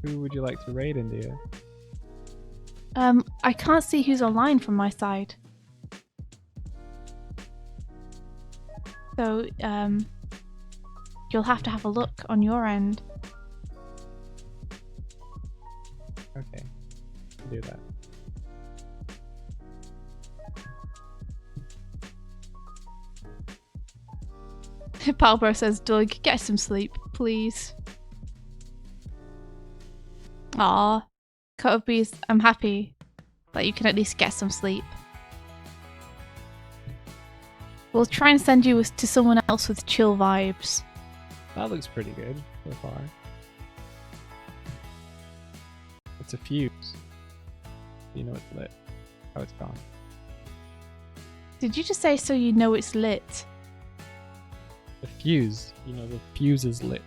Who would you like to raid, India? I can't see who's online from my side. So, you'll have to have a look on your end. Okay, I'll do that. Palbro says, Doig, get some sleep, please. Aw. Cut of bees, I'm happy that you can at least get some sleep. We'll try and send you to someone else with chill vibes. That looks pretty good so far. It's a fuse. You know it's lit. Oh, it's gone. Did you just say so you know it's lit? The fuse. You know the fuse is lit.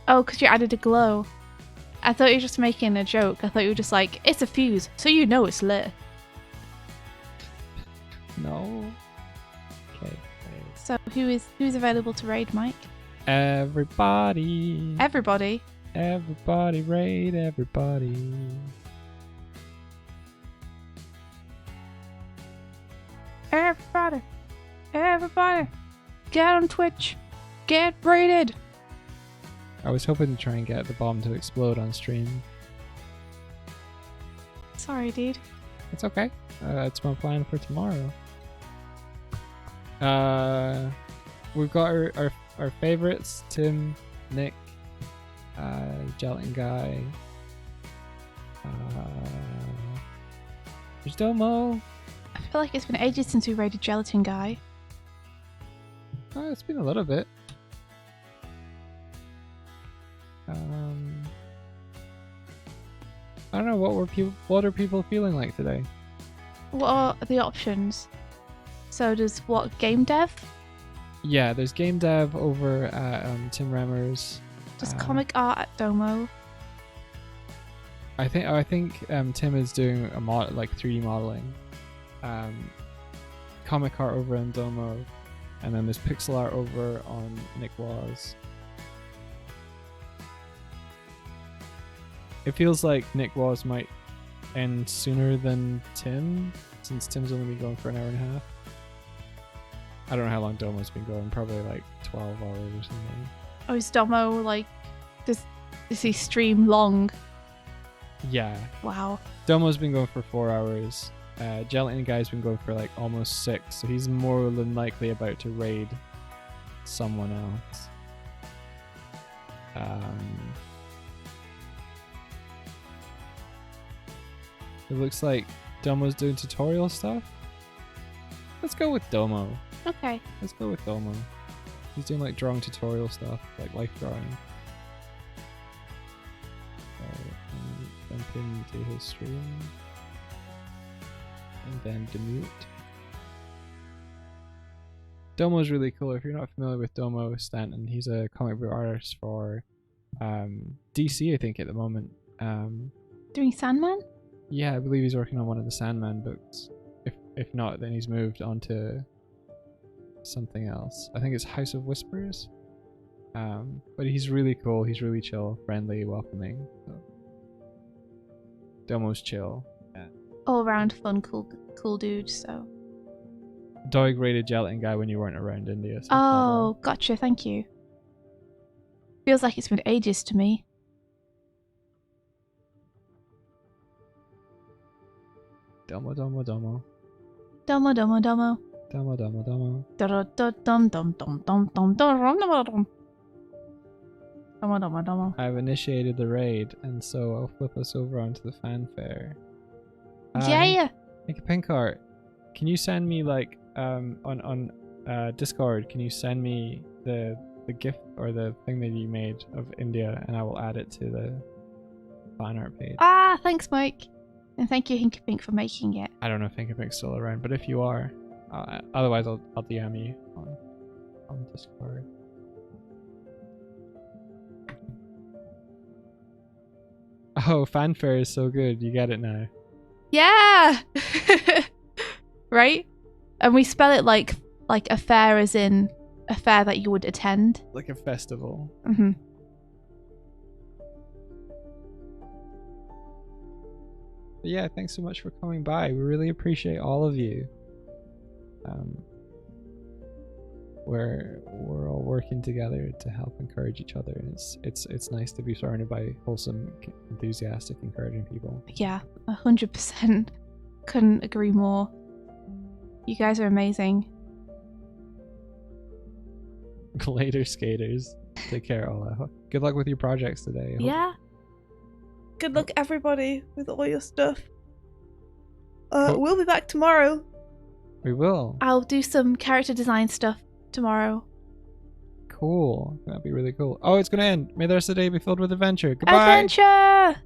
Oh, because you added a glow. I thought you were just making a joke. I thought you were just like, it's a fuse, so you know it's lit. No. Okay. So who's available to raid, Mike? Everybody. Everybody. Everybody raid everybody. Everybody. Everybody. Get on Twitch. Get raided. I was hoping to try and get the bomb to explode on stream. Sorry, dude. It's okay. That's my plan for tomorrow. We've got our favorites: Tim, Nick, Gelatin Guy. There's Domo. I feel like it's been ages since we raided Gelatin Guy. Oh, it's been a little bit. I don't know, what are people feeling like today? What are the options? So does what, game dev? Yeah, there's game dev over at Tim Remmer's. Does comic art at Domo? I think Tim is doing a 3D modeling. Comic art over on Domo, and then there's pixel art over on Nick Waz. It feels like Nick Waz might end sooner than Tim, since Tim's only been going for an hour and a half. I don't know how long Domo's been going, probably like 12 hours or something. Oh, is Domo like, does he stream long? Yeah. Wow. Domo's been going for 4 hours. Gelatin Guy's been going for like almost 6, so he's more than likely about to raid someone else. It looks like Domo's doing tutorial stuff. Let's go with Domo. Okay. Let's go with Domo. He's doing like drawing tutorial stuff, like life drawing. So, jump into his stream. And then demute. Domo's really cool. If you're not familiar with Domo Stanton, he's a comic book artist for DC, I think, at the moment. Doing Sandman? Yeah, I believe he's working on one of the Sandman books. If not, then he's moved on to something else. I think it's House of Whispers. But he's really cool. He's really chill, friendly, welcoming. So. Domo's chill. Yeah. All around fun, cool dude. So. Doig rated Gelatin Guy when you weren't around India. So oh, gotcha. Thank you. Feels like it's been ages to me. Domo, Domo, Domo. Domo, Domo, Domo. Domo, Domo, Domo. Domo, Domo, Domo. I've initiated the raid, and so I'll flip us over onto the fanfare. Yeah. Make a pink art. Can you send me like on Discord? Can you send me the gift or the thing that you made of India, and I will add it to the fan art page. Ah, thanks, Mike, and thank you, Hinky Pink, for making it. I don't know if Hinky Pink's still around, but if you are, otherwise I'll DM you on Discord. Oh, fanfare is so good. You get it now. Yeah. Right? And we spell it like a fair, as in a fair that you would attend. Like a festival. Mm-hmm. But yeah, thanks so much for coming by. We really appreciate all of you. We're all working together to help encourage each other, and it's nice to be surrounded by wholesome, enthusiastic, encouraging people. Yeah, 100%. Couldn't agree more. You guys are amazing. Later, skaters. Take care, Ola. Good luck with your projects today. Yeah. Good luck, everybody, with all your stuff. Cool. We'll be back tomorrow. We will. I'll do some character design stuff tomorrow. Cool. That'd be really cool. Oh, it's gonna end. May the rest of the day be filled with adventure. Goodbye. Adventure!